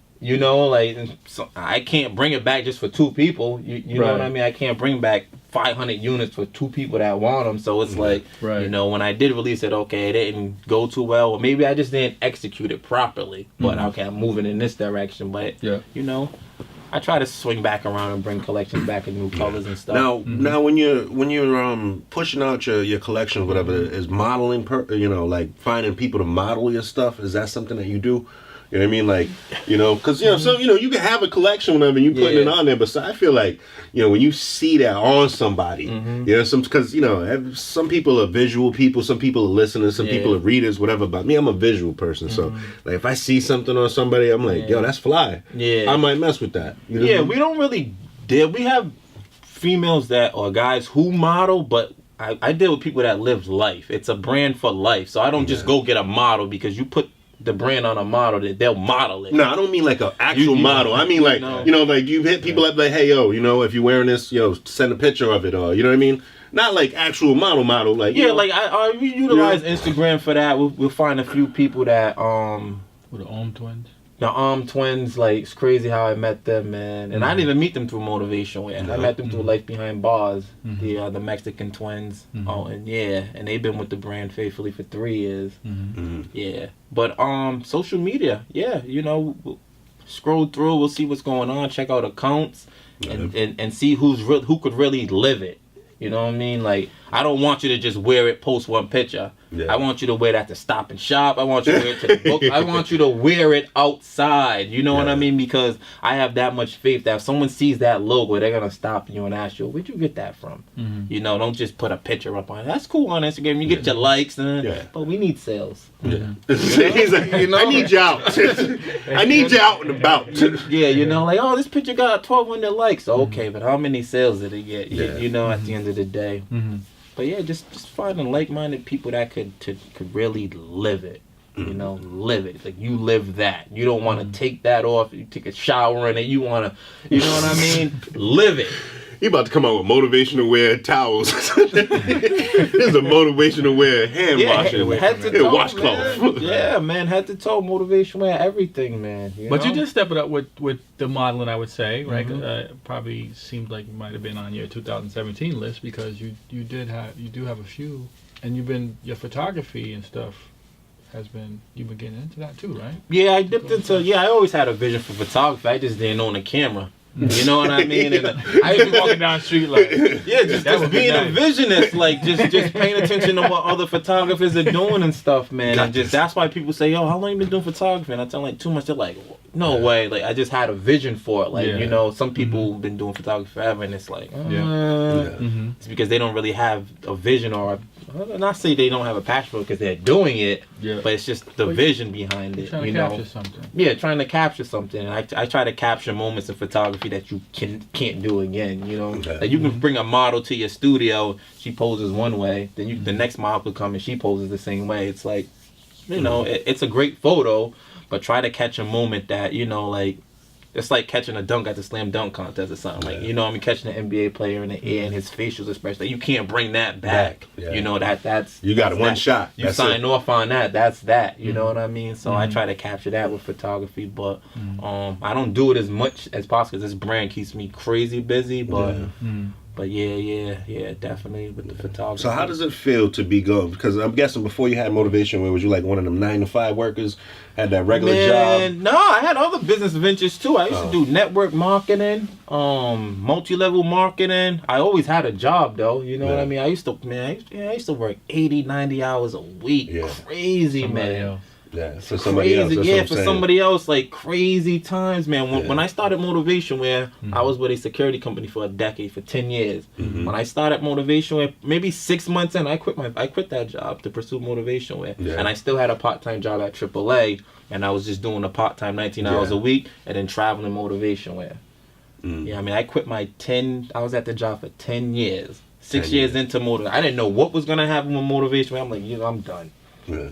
So I can't bring it back just for 2 people. You know what I mean? I can't bring back 500 units for 2 people that want them. So it's like, when I did release it, okay, it didn't go too well. Or maybe I just didn't execute it properly. But okay, I'm moving in this direction. But, I try to swing back around and bring collections back in new colors and stuff. Now when you're pushing out your collection, whatever, is modeling, like finding people to model your stuff, is that something that you do? You know what I mean? Like, because, so, you can have a collection whenever you putting it on there, but so I feel like, when you see that on somebody, because, some people are visual people, some people are listeners, some people are readers, whatever, but me, I'm a visual person. So, like, if I see something on somebody, I'm like, yo, that's fly. Yeah. I might mess with that. We don't really deal. We have females or guys who model, but I deal with people that live life. It's a brand for life. So I don't just go get a model because you put the brand on a model that they'll model it. No, I don't mean like an actual model. I mean like, like you hit people up like, hey, yo, if you're wearing this, send a picture of it, or, you know what I mean? Not like actual model, like. Yeah, like we utilize Instagram for that. We'll find a few people that, with the Arm Twins? The Twins, like, it's crazy how I met them, man. And I didn't even meet them through Motivation Way. I met them through Life Behind Bars, the Mexican twins. And they've been with the brand faithfully for 3 years. Yeah. But social media, we'll scroll through, we'll see what's going on, check out accounts, and see who could really live it. You know what I mean? Like, I don't want you to just wear it, post one picture. Yeah. I want you to wear that to Stop and Shop. I want you to wear it to the book. I want you to wear it outside. You know what I mean? Because I have that much faith that if someone sees that logo, they're going to stop you and ask you, where'd you get that from? Don't just put a picture up on it. That's cool on Instagram. You get your likes, but we need sales. Yeah. He's like, I need you out. I need you out and about. Like, oh, this picture got 1,200 likes. Okay, but how many sales did it get? At the end of the day. But just finding like-minded people that could really live it. Live it. Like, you live that. You don't want to take that off. You take a shower in it. You want to, you know what I mean? Live it. He about to come out with motivational wear towels. This is a motivational wear hand washing. Head to toe, washcloth. Yeah, man. Head to toe, motivational wear, everything, man. You did step it up with the modeling, I would say, right? It probably seemed like it might have been on your 2017 list because you do have a few, and your photography and stuff you've been getting into that too, right? Yeah, I dipped into. I always had a vision for photography. I just didn't own a camera. You know what I mean? And I used to be walking down the street like, just being a visionist, like just paying attention to what other photographers are doing and stuff, man. And that's why people say, yo, how long you been doing photography? And I tell them, like, too much. They're like, no way. Like, I just had a vision for it. Like, some people have been doing photography forever, and it's like, it's because they don't really have a vision or not say they don't have a passion for it because they're doing it, but it's just the vision behind it. Trying to capture something. Yeah, trying to capture something. And I try to capture moments of photography that you can't do again. Like, you can bring a model to your studio, she poses one way, then the next model could come and she poses the same way. It's like, it's a great photo, but try to catch a moment that, you know, like, it's like catching a dunk at the slam dunk contest or something. Like, you know, I mean, catching an NBA player in the air and his facial expression. Like, you can't bring that back. Yeah. You know, that's... You got one shot. You sign off on that. That's that. You know what I mean? So I try to capture that with photography. But I don't do it as much as possible because this brand keeps me crazy busy. But... But yeah, definitely with the photography. So how does it feel to be go? Because I'm guessing before you had motivation, where was you like one of them 9-to-5 workers, had that regular job? No, I had other business ventures too. I used to do network marketing, multi-level marketing. I always had a job though. You know what I mean? I used to work 80, 90 hours a week. Yeah. Crazy, man. Else. Yeah, for somebody else. For somebody else, like crazy times, man. When I started Motivation Wear, I was with a security company for a decade, for 10 years. When I started Motivation Wear, maybe 6 months in, I quit that job to pursue Motivation Wear, and I still had a part-time job at AAA, and I was just doing a part-time 19 hours a week, and then traveling Motivation Wear. Yeah, I mean, I quit I was at the job for 10 years. 6 years into Motivation. I didn't know what was gonna happen with Motivation Wear. I'm like, I'm done. Yeah.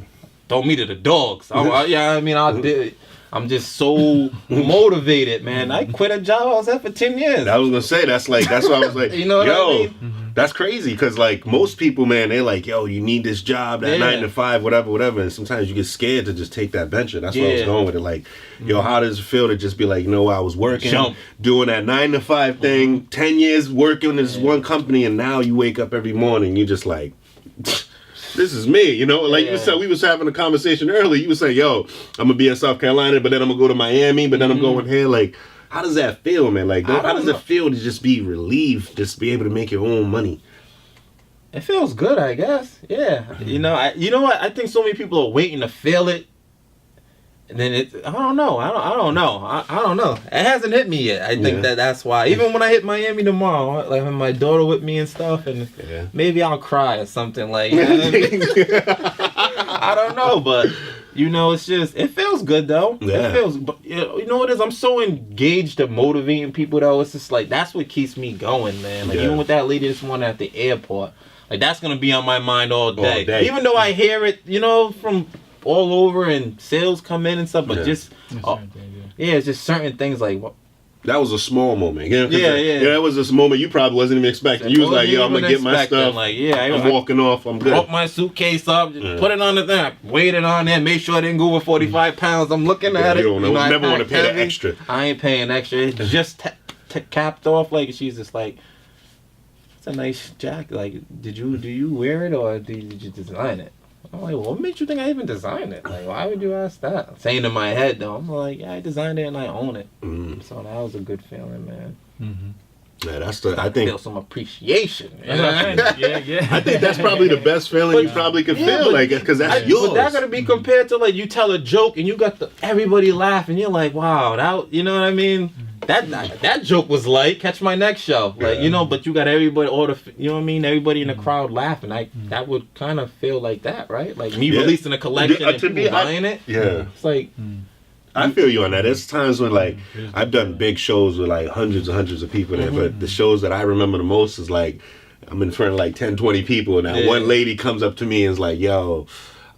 Throw me to the dogs. I'm just so motivated, man. I quit a job I was at for 10 years. I was gonna say that's why I was like, you know what I mean? That's crazy because like most people, man, they're like, yo, you need this job, that 9-to-5, whatever, and sometimes you get scared to just take that venture. That's where I was going with it. Like, yo, how does it feel to just be like, you know, I was working, doing that 9-to-5 thing, 10 years working in this one company, and now you wake up every morning, you just like. This is me, you know. Like you said, we was having a conversation earlier. You were saying, "Yo, I'm gonna be in South Carolina, but then I'm gonna go to Miami, but then I'm going here." Like, how does that feel, man? Like, how does it feel to just be relieved, just be able to make your own money? It feels good, I guess. Yeah, you know what? I think so many people are waiting to feel it, and then I don't know. I don't know. It hasn't hit me yet. I think that's why. Even when I hit Miami tomorrow, like with my daughter with me and stuff, and maybe I'll cry or something. Like, you know what I mean? I don't know, but you know, it feels good though. Yeah. It feels. But you know what it is? I'm so engaged at motivating people though. It's just like that's what keeps me going, man. Like even with that lady this morning at the airport, like that's gonna be on my mind all day. Even though I hear it, you know, from all over and sales come in and stuff, but just it's just certain things like that was a small moment. You know, that was this moment you probably wasn't even expecting. You was like, yo, I'm gonna get my stuff. Like, I'm walking off. I'm good. Broke my suitcase up, just put it on the thing. I weighed it on there, made sure I didn't go over 45 pounds. I'm looking at it. You don't know. You never want to pay the extra. I ain't paying extra. It's just capped off. Like she's just like, it's a nice jacket. Like, do you wear it or did you design it? I'm like, well, what made you think I even designed it? Like, why would you ask that? I'm saying in my head, though, I'm like, yeah, I designed it and I own it. So that was a good feeling, man. Yeah, I think feel some appreciation. I think that's probably the best feeling you probably could feel, like, because that's yours. But that gotta be compared to like you tell a joke and you got everybody laughing. You're like, wow, that, you know what I mean? That joke was light. Catch my next show, like you know. But you got everybody, you know what I mean? Everybody in the crowd laughing. That would kind of feel like that, right? Like me releasing a collection and people buying it. Yeah, it's like. I feel you on that. There's times when like I've done big shows with like hundreds of people there, but the shows that I remember the most is like I'm in front of like 10, 20 people, and now one lady comes up to me and is like, "Yo,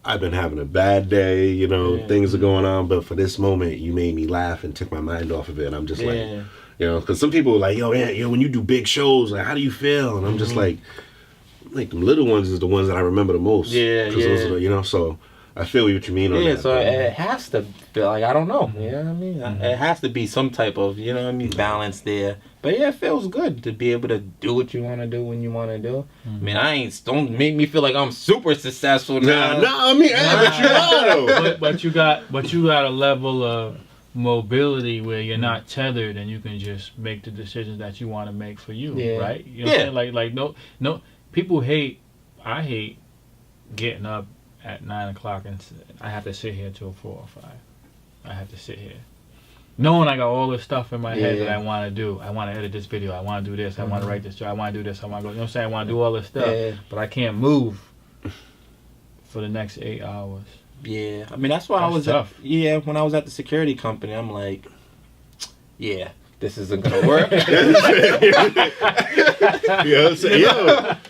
I've been having a bad day, you know, things are going on, but for this moment, you made me laugh and took my mind off of it." And I'm just like, you know, because some people are like, yo, when you do big shows, like, how do you feel? And I'm just like the little ones is the ones that I remember the most. Those are the, you know, so I feel what you mean on that. So it has to feel like, I don't know, you know what I mean? It has to be some type of, you know what I mean, balance there. But yeah, it feels good to be able to do what you want to do when you want to do. I mean, don't make me feel like I'm super successful now. No, I mean, but you are though. But you got a level of mobility where you're not tethered and you can just make the decisions that you want to make for you, right? You know what I'm saying? Like no, people I hate getting up at 9 o'clock and I have to sit here till 4 or 5. I have to sit here. Knowing I got all this stuff in my head that I want to do. I want to edit this video. I want to do this. I want to write this. I want to do this. I want to go. You know what I'm saying? I want to do all this stuff. But I can't move for the next 8 hours. Yeah. I mean, that's why I was tough. When I was at the security company, I'm like, this isn't going to work.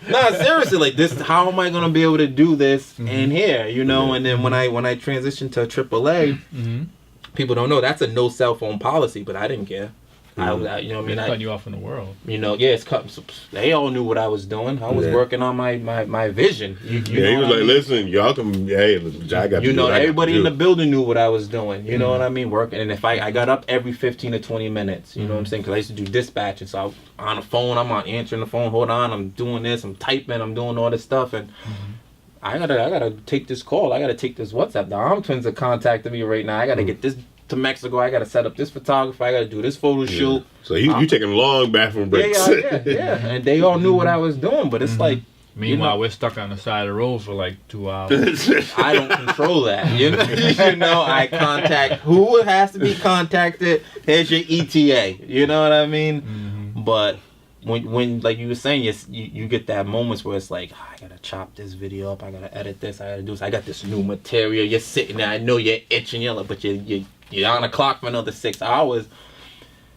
Nah, seriously, like this, how am I going to be able to do this in here, you know? And then when I transitioned to AAA, people don't know that's a no cell phone policy, but I didn't care. You know what I mean? It's cutting you off in the world. You know, yeah, it's cut. They all knew what I was doing. I was working on my vision. You he was like, listen, y'all can, hey, I got you know, everybody in the building knew what I was doing. You know what I mean? Working. And if I got up every 15 to 20 minutes, you know what I'm saying? Because I used to do dispatch. And so I'm on the phone, I'm on answering the phone. Hold on, I'm doing this, I'm typing, I'm doing all this stuff. And I gotta take this call. I gotta take this WhatsApp. The Arm Twins are contacting me right now. I gotta get this to Mexico. I gotta set up this photographer. I gotta do this photo shoot. So you taking long bathroom breaks. Yeah. And they all knew what I was doing, but it's like. Meanwhile, we're stuck on the side of the road for like 2 hours. I don't control that. You know, I contact who has to be contacted. Here's your ETA. You know what I mean? But when like you were saying, you get that moments where it's like, I gotta chop this video up. I gotta edit this. I gotta do this. I got this new material. You're sitting there. I know you're itching, yelling, but you're on the clock for another 6 hours.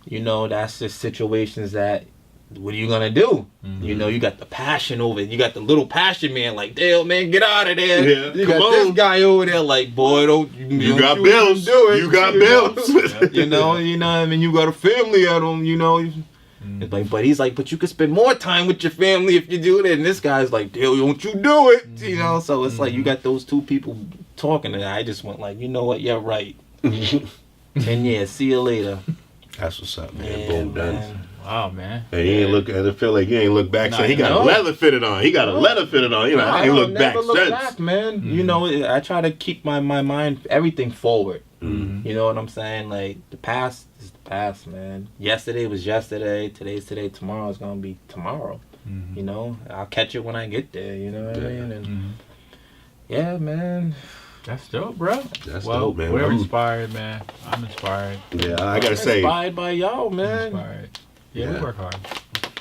You know, that's just situations that, what are you gonna do? You know, you got the passion over it. You got the little passion man, like, damn man, get out of there. Yeah, you got this guy over there, like, boy, you got bills. Do it. You got bills. You know what I mean? You got a family at home, you know. It's like, but he's like, but you could spend more time with your family if you do that. And this guy's like, damn, don't you do it? You know, so it's like you got those two people talking, and I just went like, you know what? You're right. 10 years. See you later. That's what's up, man. Boom, done. Wow, man. And he ain't look. I feel like you ain't look back. So he got a leather fitted on. He got a leather fitted on. You know, I ain't look back since. Man. You know, I try to keep my mind, everything forward. You know what I'm saying? Like, the past is the past, man. Yesterday was yesterday. Today's today. Tomorrow is gonna be tomorrow. You know, I'll catch it when I get there. You know what I mean? And yeah, man. That's dope, bro. That's dope, man. We're inspired, man. I'm inspired. Yeah, I gotta say, inspired by y'all, man. Inspired. Yeah, we work hard.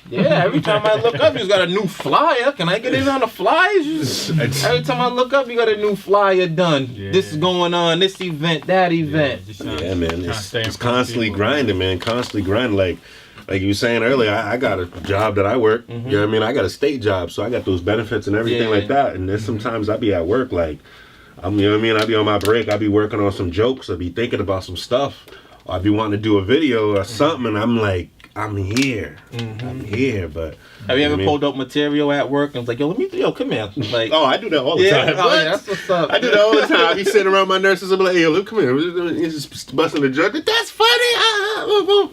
Yeah, every time I look up, you got a new flyer. Can I get in on the flyers? Every time I look up, you got a new flyer done. Yeah. This is going on, this event, that event. Yeah, man. It's constantly grinding, man. Constantly grinding. Like you were saying earlier, I got a job that I work. You know what I mean? I got a state job, so I got those benefits and everything like that. And there's sometimes I be at work, like, you know what I mean? I be on my break. I be working on some jokes. I be thinking about some stuff. Or I be wanting to do a video or something, and I'm like, I'm here. I'm here, but... Have you ever pulled up material at work and was like, yo, come here. Like, oh, I do that all the time. Oh, yeah, that's what's up. I do that all the time. I be sitting around my nurses and be like, yo, look, come here. He's just busting the joke. That's funny.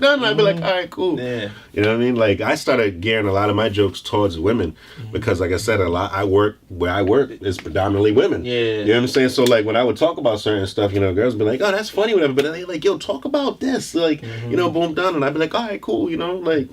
And I'd be like, all right, cool. Yeah. You know what I mean? Like, I started gearing a lot of my jokes towards women because, like I said, where I work is predominantly women. Yeah. You know what I'm saying? So, like, when I would talk about certain stuff, you know, girls be like, oh, that's funny, whatever. But they like, yo, talk about this. Like, you know, boom, done. And I'd be like, all right, cool. You know, like...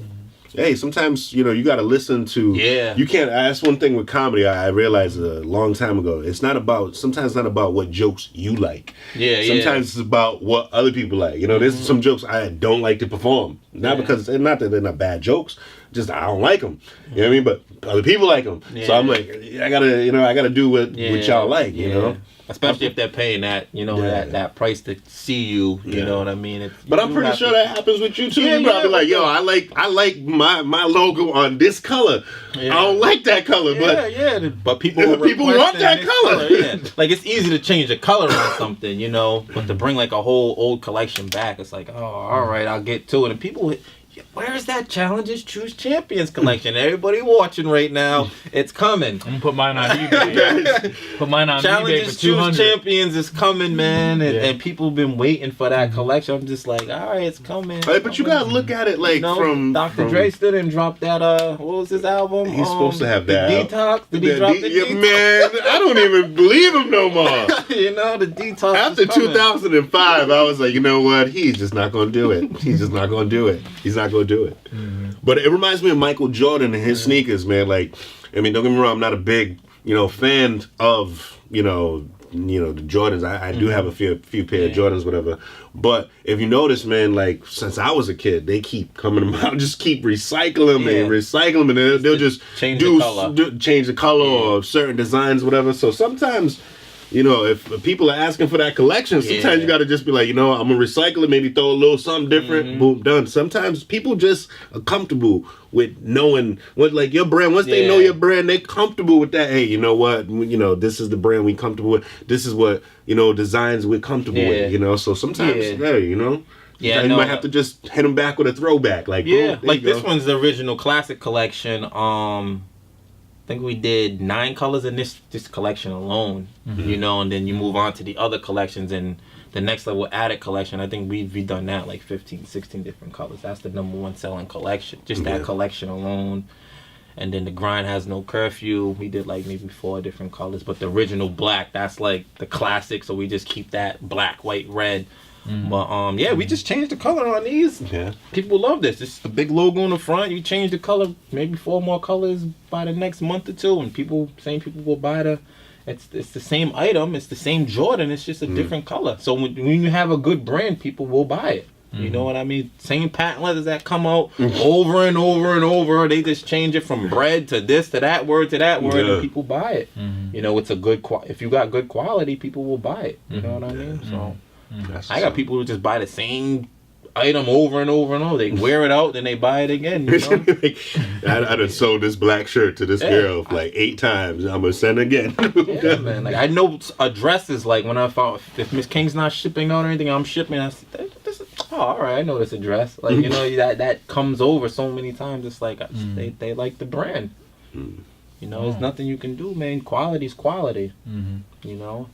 Hey, sometimes, you know, you got to listen to... Yeah. You can't... That's one thing with comedy I realized a long time ago. It's not about... Sometimes it's not about what jokes you like. Yeah, sometimes it's about what other people like. You know, there's some jokes I don't like to perform. Not because... Not that they're not bad jokes. Just I don't like them. You know what I mean? But other people like them. Yeah. So I'm like, I got to do what y'all like, you know? Especially if they're paying that, you know, that price to see you, you know what I mean? But I'm pretty sure that happens with you too. You probably like, yo, I like my logo on this color. I don't like that color, but people want that color. Like, it's easy to change the color on something, you know, but to bring like a whole old collection back, it's like, oh, all right, I'll get to it. And people... Where is that Challenges Choose Champions collection? Everybody watching right now, it's coming. I'm gonna put mine on eBay. Put mine on eBay for $200. Choose Champions is coming, man, and people have been waiting for that collection. I'm just like, all right, it's coming. Right, but you gotta look at it like from Dr. Dre stood and dropped that. What was his album? He's supposed to have that. Detox. Did he drop the Detox? Man, I don't even believe him no more. You know, the Detox. After 2005, I was like, you know what? He's just not gonna do it. He's just not gonna do it. He's not gonna do it. But it reminds me of Michael Jordan and his sneakers, man. Like, I mean, don't get me wrong, I'm not a big, you know, fan of, you know, the Jordans. I do have a few pair of Jordans, whatever. But if you notice, man, like, since I was a kid, they keep coming out, just keep recycling them and recycle them, and they'll just change the color or certain designs, whatever. So sometimes you know, if people are asking for that collection, sometimes you got to just be like, you know, I'm gonna recycle it, maybe throw a little something different, boom, done. Sometimes people just are comfortable with knowing what, like, your brand. Once they know your brand, they're comfortable with that. Hey, you know what? You know, this is the brand we comfortable with. This is what, you know, designs we're comfortable with. You know, so sometimes, you know. Yeah, you might have to just hit them back with a throwback, like like this one's the original classic collection. I think we did 9 colors in this collection alone, you know, and then you move on to the other collections and the next level Attic collection. I think we've done that like 15, 16 different colors. That's the #1 selling collection, just that collection alone. And then the Grind Has No Curfew, we did like maybe 4 different colors, but the original black, that's like the classic, so we just keep that black, white, red. But we just changed the color on these. People love this. It's the big logo on the front. You change the color, maybe 4 more colors by the next month or 2, and people will buy it's the same item, it's the same Jordan, it's just a different color. So when you have a good brand, people will buy it. You know what I mean? Same patent letters that come out over and over and over. They just change it from bread to this to that word to that word, and people buy it. You know, it's a good if you got good quality, people will buy it. You know what I mean? So. I got people who just buy the same item over and over and over. They wear it out, then they buy it again. You know? I done sold this black shirt to this girl like 8 times. I'm gonna send it again. Man. Like I know addresses. Like when I found if Miss King's not shipping out or anything, I'm shipping. I said, all right, I know this address. Like you know that comes over so many times. It's like they like the brand. You know, there's nothing you can do, man. Quality's quality. You know,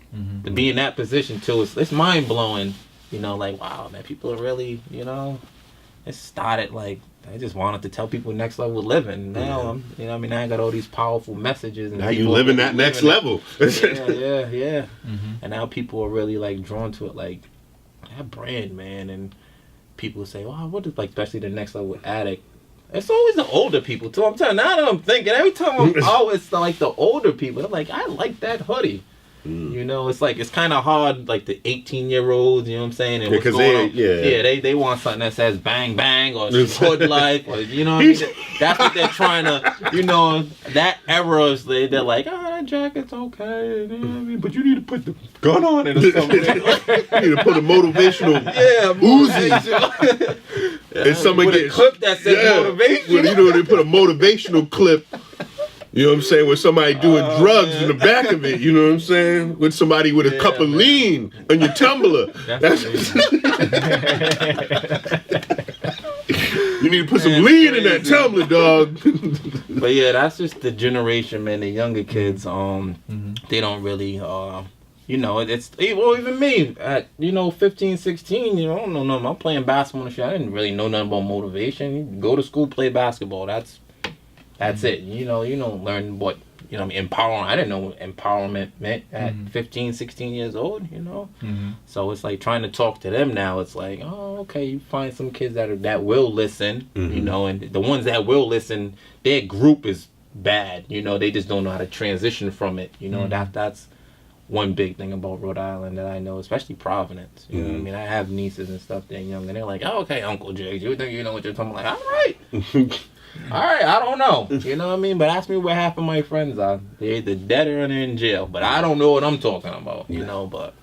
to be in that position too, it's mind blowing. You know, like wow, man, people are really, you know, it started like I just wanted to tell people next level living. Now I'm, you know, I mean, I got all these powerful messages. And now you living that next level. yeah. And now people are really like drawn to it, like that brand, man. And people say, "Wow, what is like?" Especially the next level Attic. It's always the older people too. I'm telling you, now that I'm thinking, every time I'm always like the older people. I'm like, I like that hoodie. You know, it's like it's kind of hard, like the 18-year-olds. You know what I'm saying? And what's going on? They want something that says bang bang or hood life, or you know what I mean? That's what they're trying to. You know, that era, they're like, oh, that jacket's okay, you know what I mean? But you need to put the gun on it or something. You need to put a motivational Uzi. And somebody with a clip that says motivation. Well, you know, they put a motivational clip. You know what I'm saying? With somebody doing drugs in the back of it. You know what I'm saying? With somebody with a cup of lean on your tumbler. You need to put some lean in that tumbler, dog. But yeah, that's just the generation, man. The younger kids, they don't really, you know, it's, well, even me, at, you know, 15, 16, you know, I don't know nothing. I'm playing basketball and shit. I didn't really know nothing about motivation. You go to school, play basketball. That's it. You know, you don't learn what, you know, empowerment. I didn't know what empowerment meant at 15, 16 years old, you know? So it's like trying to talk to them now. It's like, oh, okay, you find some kids that will listen, you know, and the ones that will listen, their group is bad. You know, they just don't know how to transition from it. You know, that's one big thing about Rhode Island that I know, especially Providence. You know what I mean? I have nieces and stuff, they're young, and they're like, oh, okay, Uncle Jiggz, you think you know what you're talking about? Like, all right. All right, I don't know. You know what I mean? But ask me where half of my friends are. They're either dead or they're in jail. But I don't know what I'm talking about, you know, but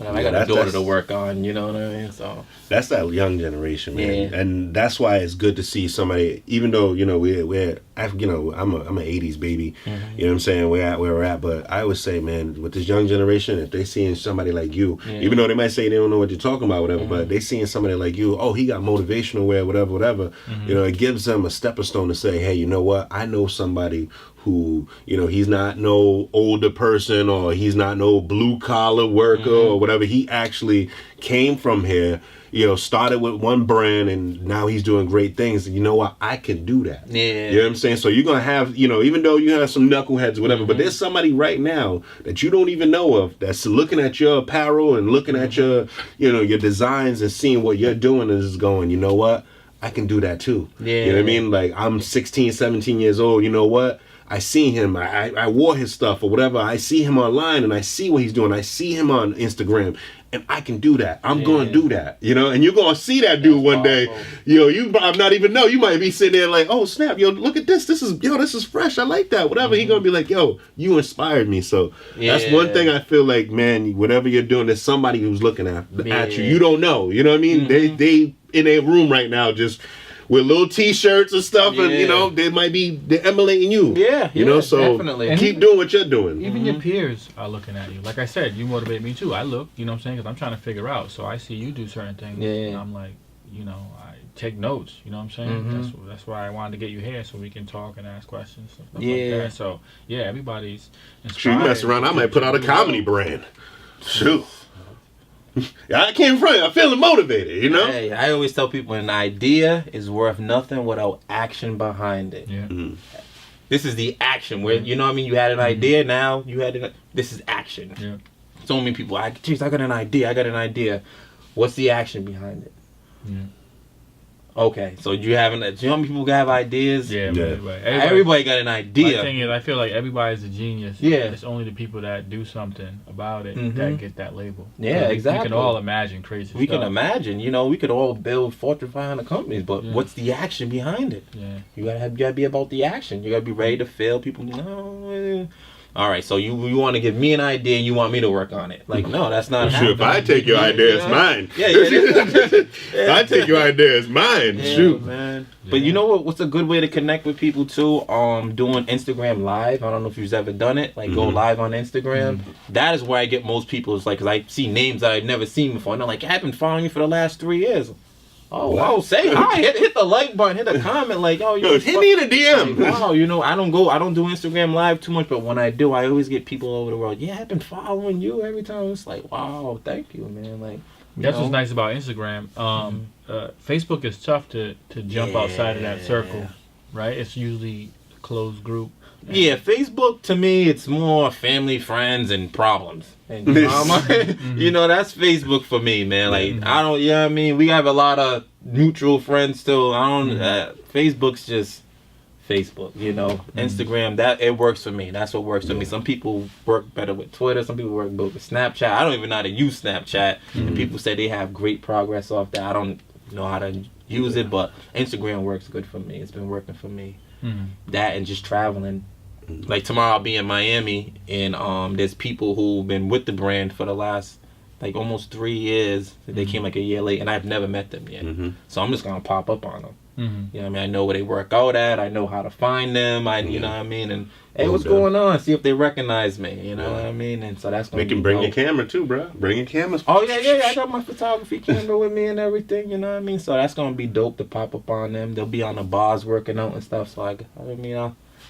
I got a daughter to work on, you know what I mean? So that's that young generation, man. And that's why it's good to see somebody, even though, you know, we're you know, I'm an 80s baby, you know what I'm saying, we're at where we're at, but I always say, man, with this young generation, if they seeing somebody like you, even though they might say they don't know what you're talking about, whatever, but they seeing somebody like you, oh, he got motivational wear, whatever, you know, it gives them a stepping stone to say, hey, you know what, I know somebody who, you know, he's not no older person or he's not no blue collar worker or whatever. He actually came from here, you know, started with one brand and now he's doing great things. You know what? I can do that. Yeah. You know what I'm saying? So you're going to have, you know, even though you have some knuckleheads or whatever, but there's somebody right now that you don't even know of that's looking at your apparel and looking at your, you know, your designs and seeing what you're doing and is going, you know what? I can do that too. Yeah. You know what I mean? Like I'm 16, 17 years old. You know what? I see him. I wore his stuff or whatever. I see him online and I see what he's doing. I see him on Instagram. And I can do that. I'm going to do that, you know. And you're going to see that dude one day. Yo, you might not even know. You might be sitting there like, oh snap, yo, look at this. This is fresh. I like that. Whatever. He gonna be like, yo, you inspired me. So that's one thing I feel like, man. Whatever you're doing, there's somebody who's looking at you. You don't know. You know what I mean? They in a room right now just with little T-shirts and stuff, and you know they're emulating you. You know, so definitely. Keep doing what you're doing. Even your peers are looking at you. Like I said, you motivate me too. I look, you know what I'm saying, because I'm trying to figure out. So I see you do certain things, and I'm like, you know, I take notes. You know what I'm saying? That's why I wanted to get you here so we can talk and ask questions. Stuff like that. So everybody's inspired. Sure, you mess around, I might put out a comedy brand. Shoot. I came from it. I'm feeling motivated, you know? Hey, I always tell people an idea is worth nothing without action behind it. This is the action where, you know what I mean? You had an idea, now you had it. This is action. So many people, geez, I got an idea. What's the action behind it? Okay, so you know how many people have ideas? Everybody got an idea. My thing is, I feel like everybody's a genius. It's only the people that do something about it that get that label. Exactly. We can all imagine crazy stuff. We can imagine, you know, we could all build Fortune 500 companies, but what's the action behind it? You gotta be about the action. You gotta be ready to fail. People, no. All right, so you want to give me an idea and you want me to work on it. Like, no, that's not happening. If I take your idea, it's mine. If I take your idea, it's mine. Shoot. Man. But you know what's a good way to connect with people too? Doing Instagram Live. I don't know if you've ever done it. Like, go live on Instagram. That is where I get most people. It's like, because I see names that I've never seen before. And they're like, I've been following you for the last 3 years. Oh, wow, say hi, hit the like button, hit a comment, like, oh, hit me in a DM. Like, wow, you know, I don't do Instagram Live too much, but when I do, I always get people all over the world. Yeah, I've been following you every time. It's like, wow, thank you, man. Like, that's what's nice about Instagram. Facebook is tough to jump outside of that circle, right? It's usually a closed group. Yeah, Facebook to me, it's more family, friends, and problems. And you know, that's Facebook for me, man. Like, I don't, you know what I mean? We have a lot of mutual friends still. Facebook's just Facebook, you know. Instagram, that it works for me. That's what works for me. Some people work better with Twitter. Some people work better with Snapchat. I don't even know how to use Snapchat. And people say they have great progress off that. I don't know how to use it, but Instagram works good for me. It's been working for me. That and just traveling. Like tomorrow I'll be in Miami, and there's people who've been with the brand for the last like almost 3 years. They came like a year late, and I've never met them yet. So I'm just gonna pop up on them. You know what I mean? I know where they work out at. I know how to find them. You know what I mean? And hey, what's going on? See if they recognize me. You know what I mean? And so that's gonna be bring your camera too, bro. Bring your cameras. Oh yeah. I got my photography camera with me and everything. You know what I mean? So that's gonna be dope to pop up on them. They'll be on the bars working out and stuff. So I'll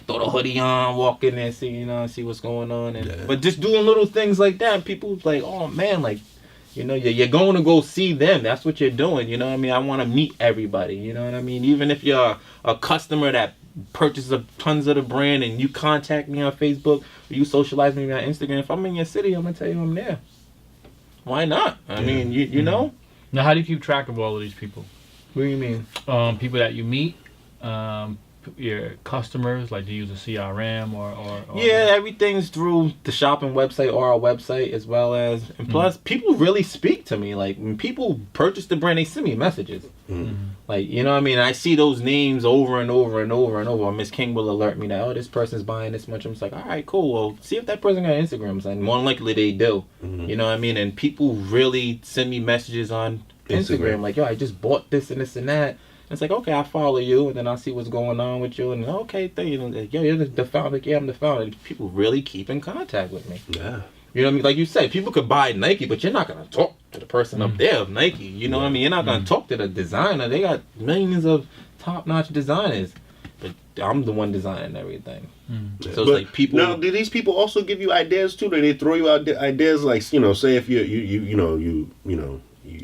throw the hoodie on, walk in there, see what's going on. But just doing little things like that, people's like, oh man, like, you know, you're going to go see them. That's what you're doing. You know what I mean? I want to meet everybody. You know what I mean? Even if you're a customer that purchases tons of the brand and you contact me on Facebook or you socialize me on Instagram, if I'm in your city, I'm going to tell you I'm there. Why not? I mean, you know? Now, how do you keep track of all of these people? What do you mean? People that you meet, your customers, like, do you use a CRM or everything's through the shopping website or our website, as well as, and plus people really speak to me. Like, when people purchase the brand, they send me messages. Like, you know what I mean? I see those names over and over and over and over. Miss King will alert me that, oh, this person's buying this much. I'm just like, all right, cool. Well, see if that person got Instagram. And more than likely they do. You know what I mean? And people really send me messages on Instagram. Like, yo, I just bought this and this and that. It's like, okay, I'll follow you, and then I'll see what's going on with you, and okay, you know, like, yo, you're the founder. Yeah, I'm the founder. And people really keep in contact with me. Yeah. You know what I mean? Like you said, people could buy Nike, but you're not going to talk to the person up there of Nike. You know what I mean? You're not going to talk to the designer. They got millions of top-notch designers, but I'm the one designing everything. So it's like people. Now, do these people also give you ideas too? Do they throw you out ideas like, you know, say if you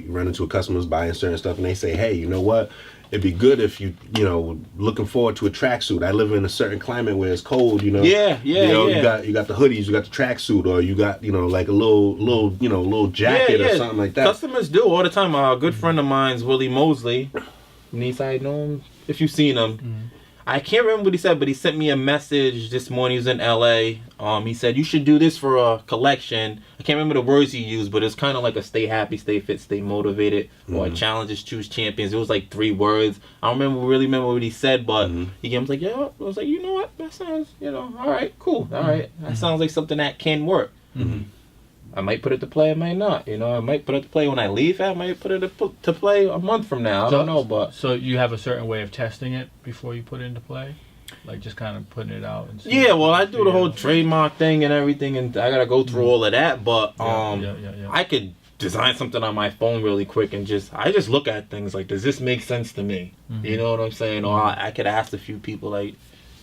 run into a customer's buying certain stuff, and they say, hey, you know what? It'd be good if you looking forward to a tracksuit. I live in a certain climate where it's cold, you know. Yeah. You got the hoodies, you got the tracksuit, or you got, like a little jacket or something like that. Customers do all the time. A good friend of mine's, Willie Mosley, Nice, I know him. If you've seen him, I can't remember what he said, but he sent me a message this morning. He was in LA. He said, you should do this for a collection. I can't remember the words he used, but it's kind of like a stay happy, stay fit, stay motivated, or challenges, choose champions. It was like 3 words. I don't really remember what he said, but he gave me like, yeah, I was like, you know what? That sounds, all right, cool. All right. That sounds like something that can work. I might put it to play, I might not. I might put it to play when I leave. I might put it to play a month from now. I don't know, but... So you have a certain way of testing it before you put it into play? Like just kind of putting it out? And yeah, well, I do the whole trademark thing and everything, and I got to go through all of that, but I could design something on my phone really quick and I just look at things like, does this make sense to me? You know what I'm saying? Or I could ask a few people, like,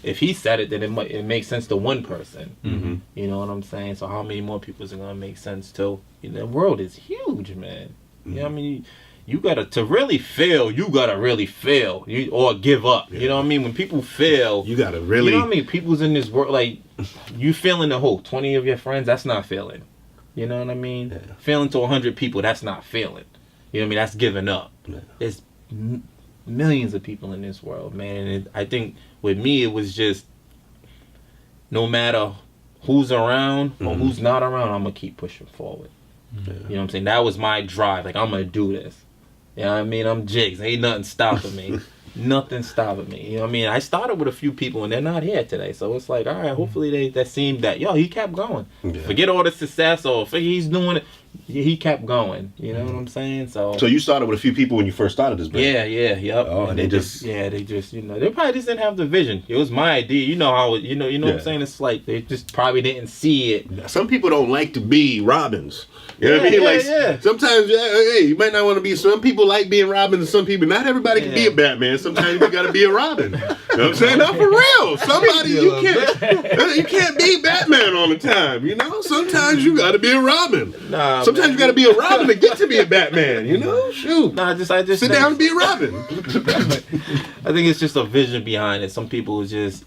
if he said it, then it makes sense to one person. You know what I'm saying? So how many more people is it gonna make sense to? The world is huge, man. You know what I mean? You gotta to really fail. You gotta really fail, or give up. You know what I mean? When people fail, you gotta really. You know what I mean? People's in this world like you failing the whole 20 of your friends. That's not failing. You know what I mean? Failing to 100 people. That's not failing. You know what I mean? That's giving up. There's millions of people in this world, man. And I think with me, it was just no matter who's around or who's not around, I'm going to keep pushing forward. You know what I'm saying? That was my drive. Like, I'm going to do this. You know what I mean? I'm Jiggz. Ain't nothing stopping me. Nothing stopping me. You know what I mean? I started with a few people and they're not here today. So it's like, all right, hopefully that seemed that, he kept going. Forget all the success or he's doing it. He kept going. You know what I'm saying? So you started with a few people when you first started this brand? Yep. Oh, and they just they probably just didn't have the vision. It was my idea. You know how what I'm saying? It's like they just probably didn't see it. Some people don't like to be Robins. You know what I mean? Sometimes, you might not want to be. Some people like being Robins, and some people. Not everybody can be a Batman. Sometimes you got to be a Robin. You know what I'm saying? No, for real. Somebody you can't be Batman all the time. Sometimes you got to be a Robin. Nah, sometimes you got to be a Robin to get to be a Batman. Shoot. Nah, I just sit down and be a Robin. I think it's just a vision behind it. Some people just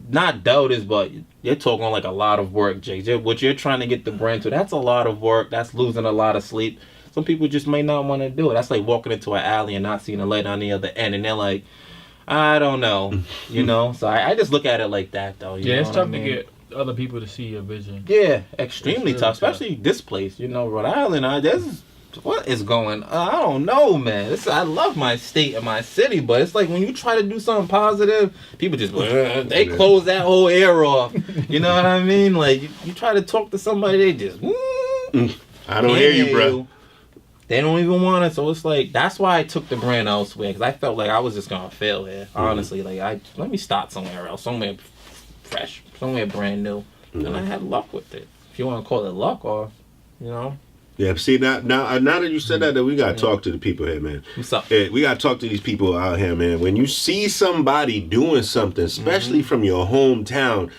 not doubters, but you're talking like a lot of work, Jiggz. What you're trying to get the brand to, that's a lot of work. That's losing a lot of sleep. Some people just may not want to do it. That's like walking into an alley and not seeing a light on the other end, and they're like, I don't know, So I just look at it like that, though. It's tough to get other people to see your vision. Yeah, extremely really tough, especially this place. Rhode Island. What is going on? I don't know, man. I love my state and my city, but it's like when you try to do something positive, people just they close that whole air off. You know what I mean? Like you try to talk to somebody, they just I don't hear you, bro. They don't even want it. So it's like that's why I took the brand elsewhere, because I felt like I was just gonna fail here. Honestly, like let me start somewhere else, somewhere fresh, somewhere brand new, and I had luck with it. If you want to call it luck, or Yeah, see now that you said that we gotta talk to the people here, man. What's up? We gotta talk to these people out here, man. When you see somebody doing something, especially from your hometown,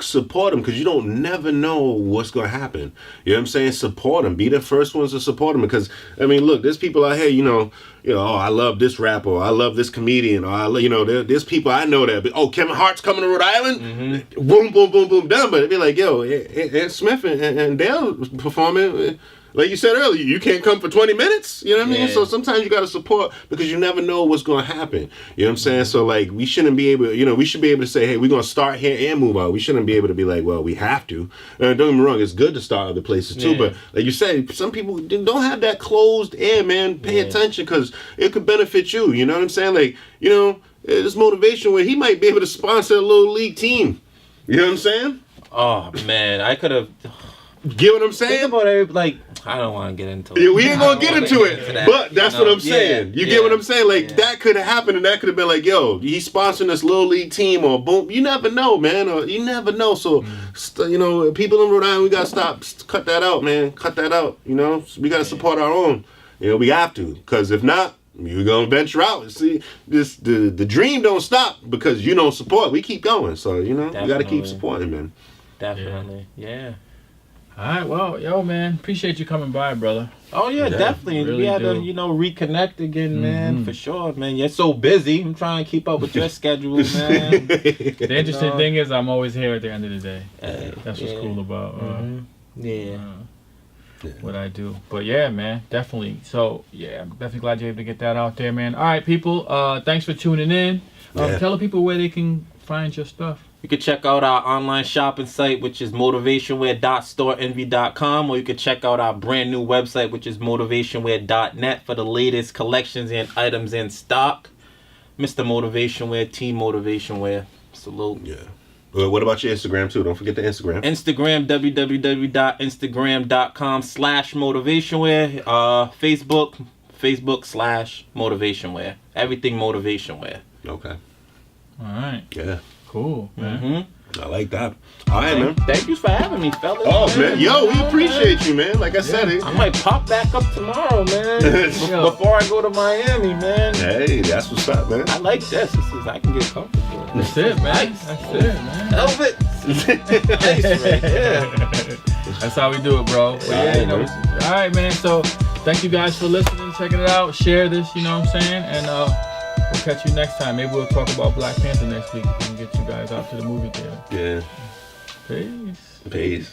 support them, because you don't never know what's gonna happen. You know what I'm saying? Support them. Be the first ones to support them, because look, there's people out here, oh, I love this rapper, or I love this comedian, or there's people I know that, Kevin Hart's coming to Rhode Island, boom, boom, boom, boom, done. But it'd be like, Ed Smith and Dale performing. Like you said earlier, you can't come for 20 minutes. You know what I mean? So sometimes you got to support, because you never know what's going to happen. You know what I'm saying? So like we shouldn't be able, we should be able to say, hey, we're going to start here and move out. We shouldn't be able to be like, well, we have to. Don't get me wrong, it's good to start other places too. But like you said, some people don't have that closed air, man. Pay attention, because it could benefit you. You know what I'm saying? Like, this motivation where he might be able to sponsor a little league team. You know what I'm saying? Oh, man, I could have... Get what I'm saying? Think about it, like, I don't want to get into it. Yeah, we ain't gonna get into it, but that's what I'm saying. You get what I'm saying? Like, that could have happened, and that could have been like, he's sponsoring this little league team, or boom. You never know, man. Or you never know. So, people in Rhode Island, we gotta cut that out, man. Cut that out. We gotta support our own. We have to, because if not, you're gonna venture out. See, the dream don't stop because you don't support. We keep going. So, we gotta keep supporting, man. Definitely, yeah. All right, well, man, appreciate you coming by, brother. Oh, yeah, definitely. Really we had to, reconnect again, man, for sure, man. You're so busy. I'm trying to keep up with your schedule, man. The interesting thing is I'm always here at the end of the day. That's what's cool about. what I do. But yeah, man, definitely. So yeah, I'm definitely glad you're able to get that out there, man. All right, people. Thanks for tuning in. Tell the people where they can find your stuff. You can check out our online shopping site, which is motivationwear.storeenvy.com, or you can check out our brand new website, which is motivationwear.net, for the latest collections and items in stock. Mr. Motivation Wear, Team Motivation Wear. Salute. Yeah. Well, what about your Instagram too? Don't forget the Instagram. Instagram, www.instagram.com/motivationwear. Facebook.com/motivationwear. Everything Motivation Wear. Okay. All right. Yeah. Cool, man. Mm-hmm. I like that. All right, man. Thank you for having me, fellas. Oh, man. Yo, we appreciate you, man. Like I said it. I might pop back up tomorrow, man. Before I go to Miami, man. Hey, that's what's up, man. I like this. I can get comfortable. That's it, man. Nice. That's it, man. Elvis. Nice, right there. That's how we do it, bro. But yeah, you know, all right, man. So thank you guys for listening, checking it out. Share this, you know what I'm saying? And we'll catch you next time. Maybe we'll talk about Black Panther next week if we can get you guys out to the movie theater. Yeah. Peace. Peace.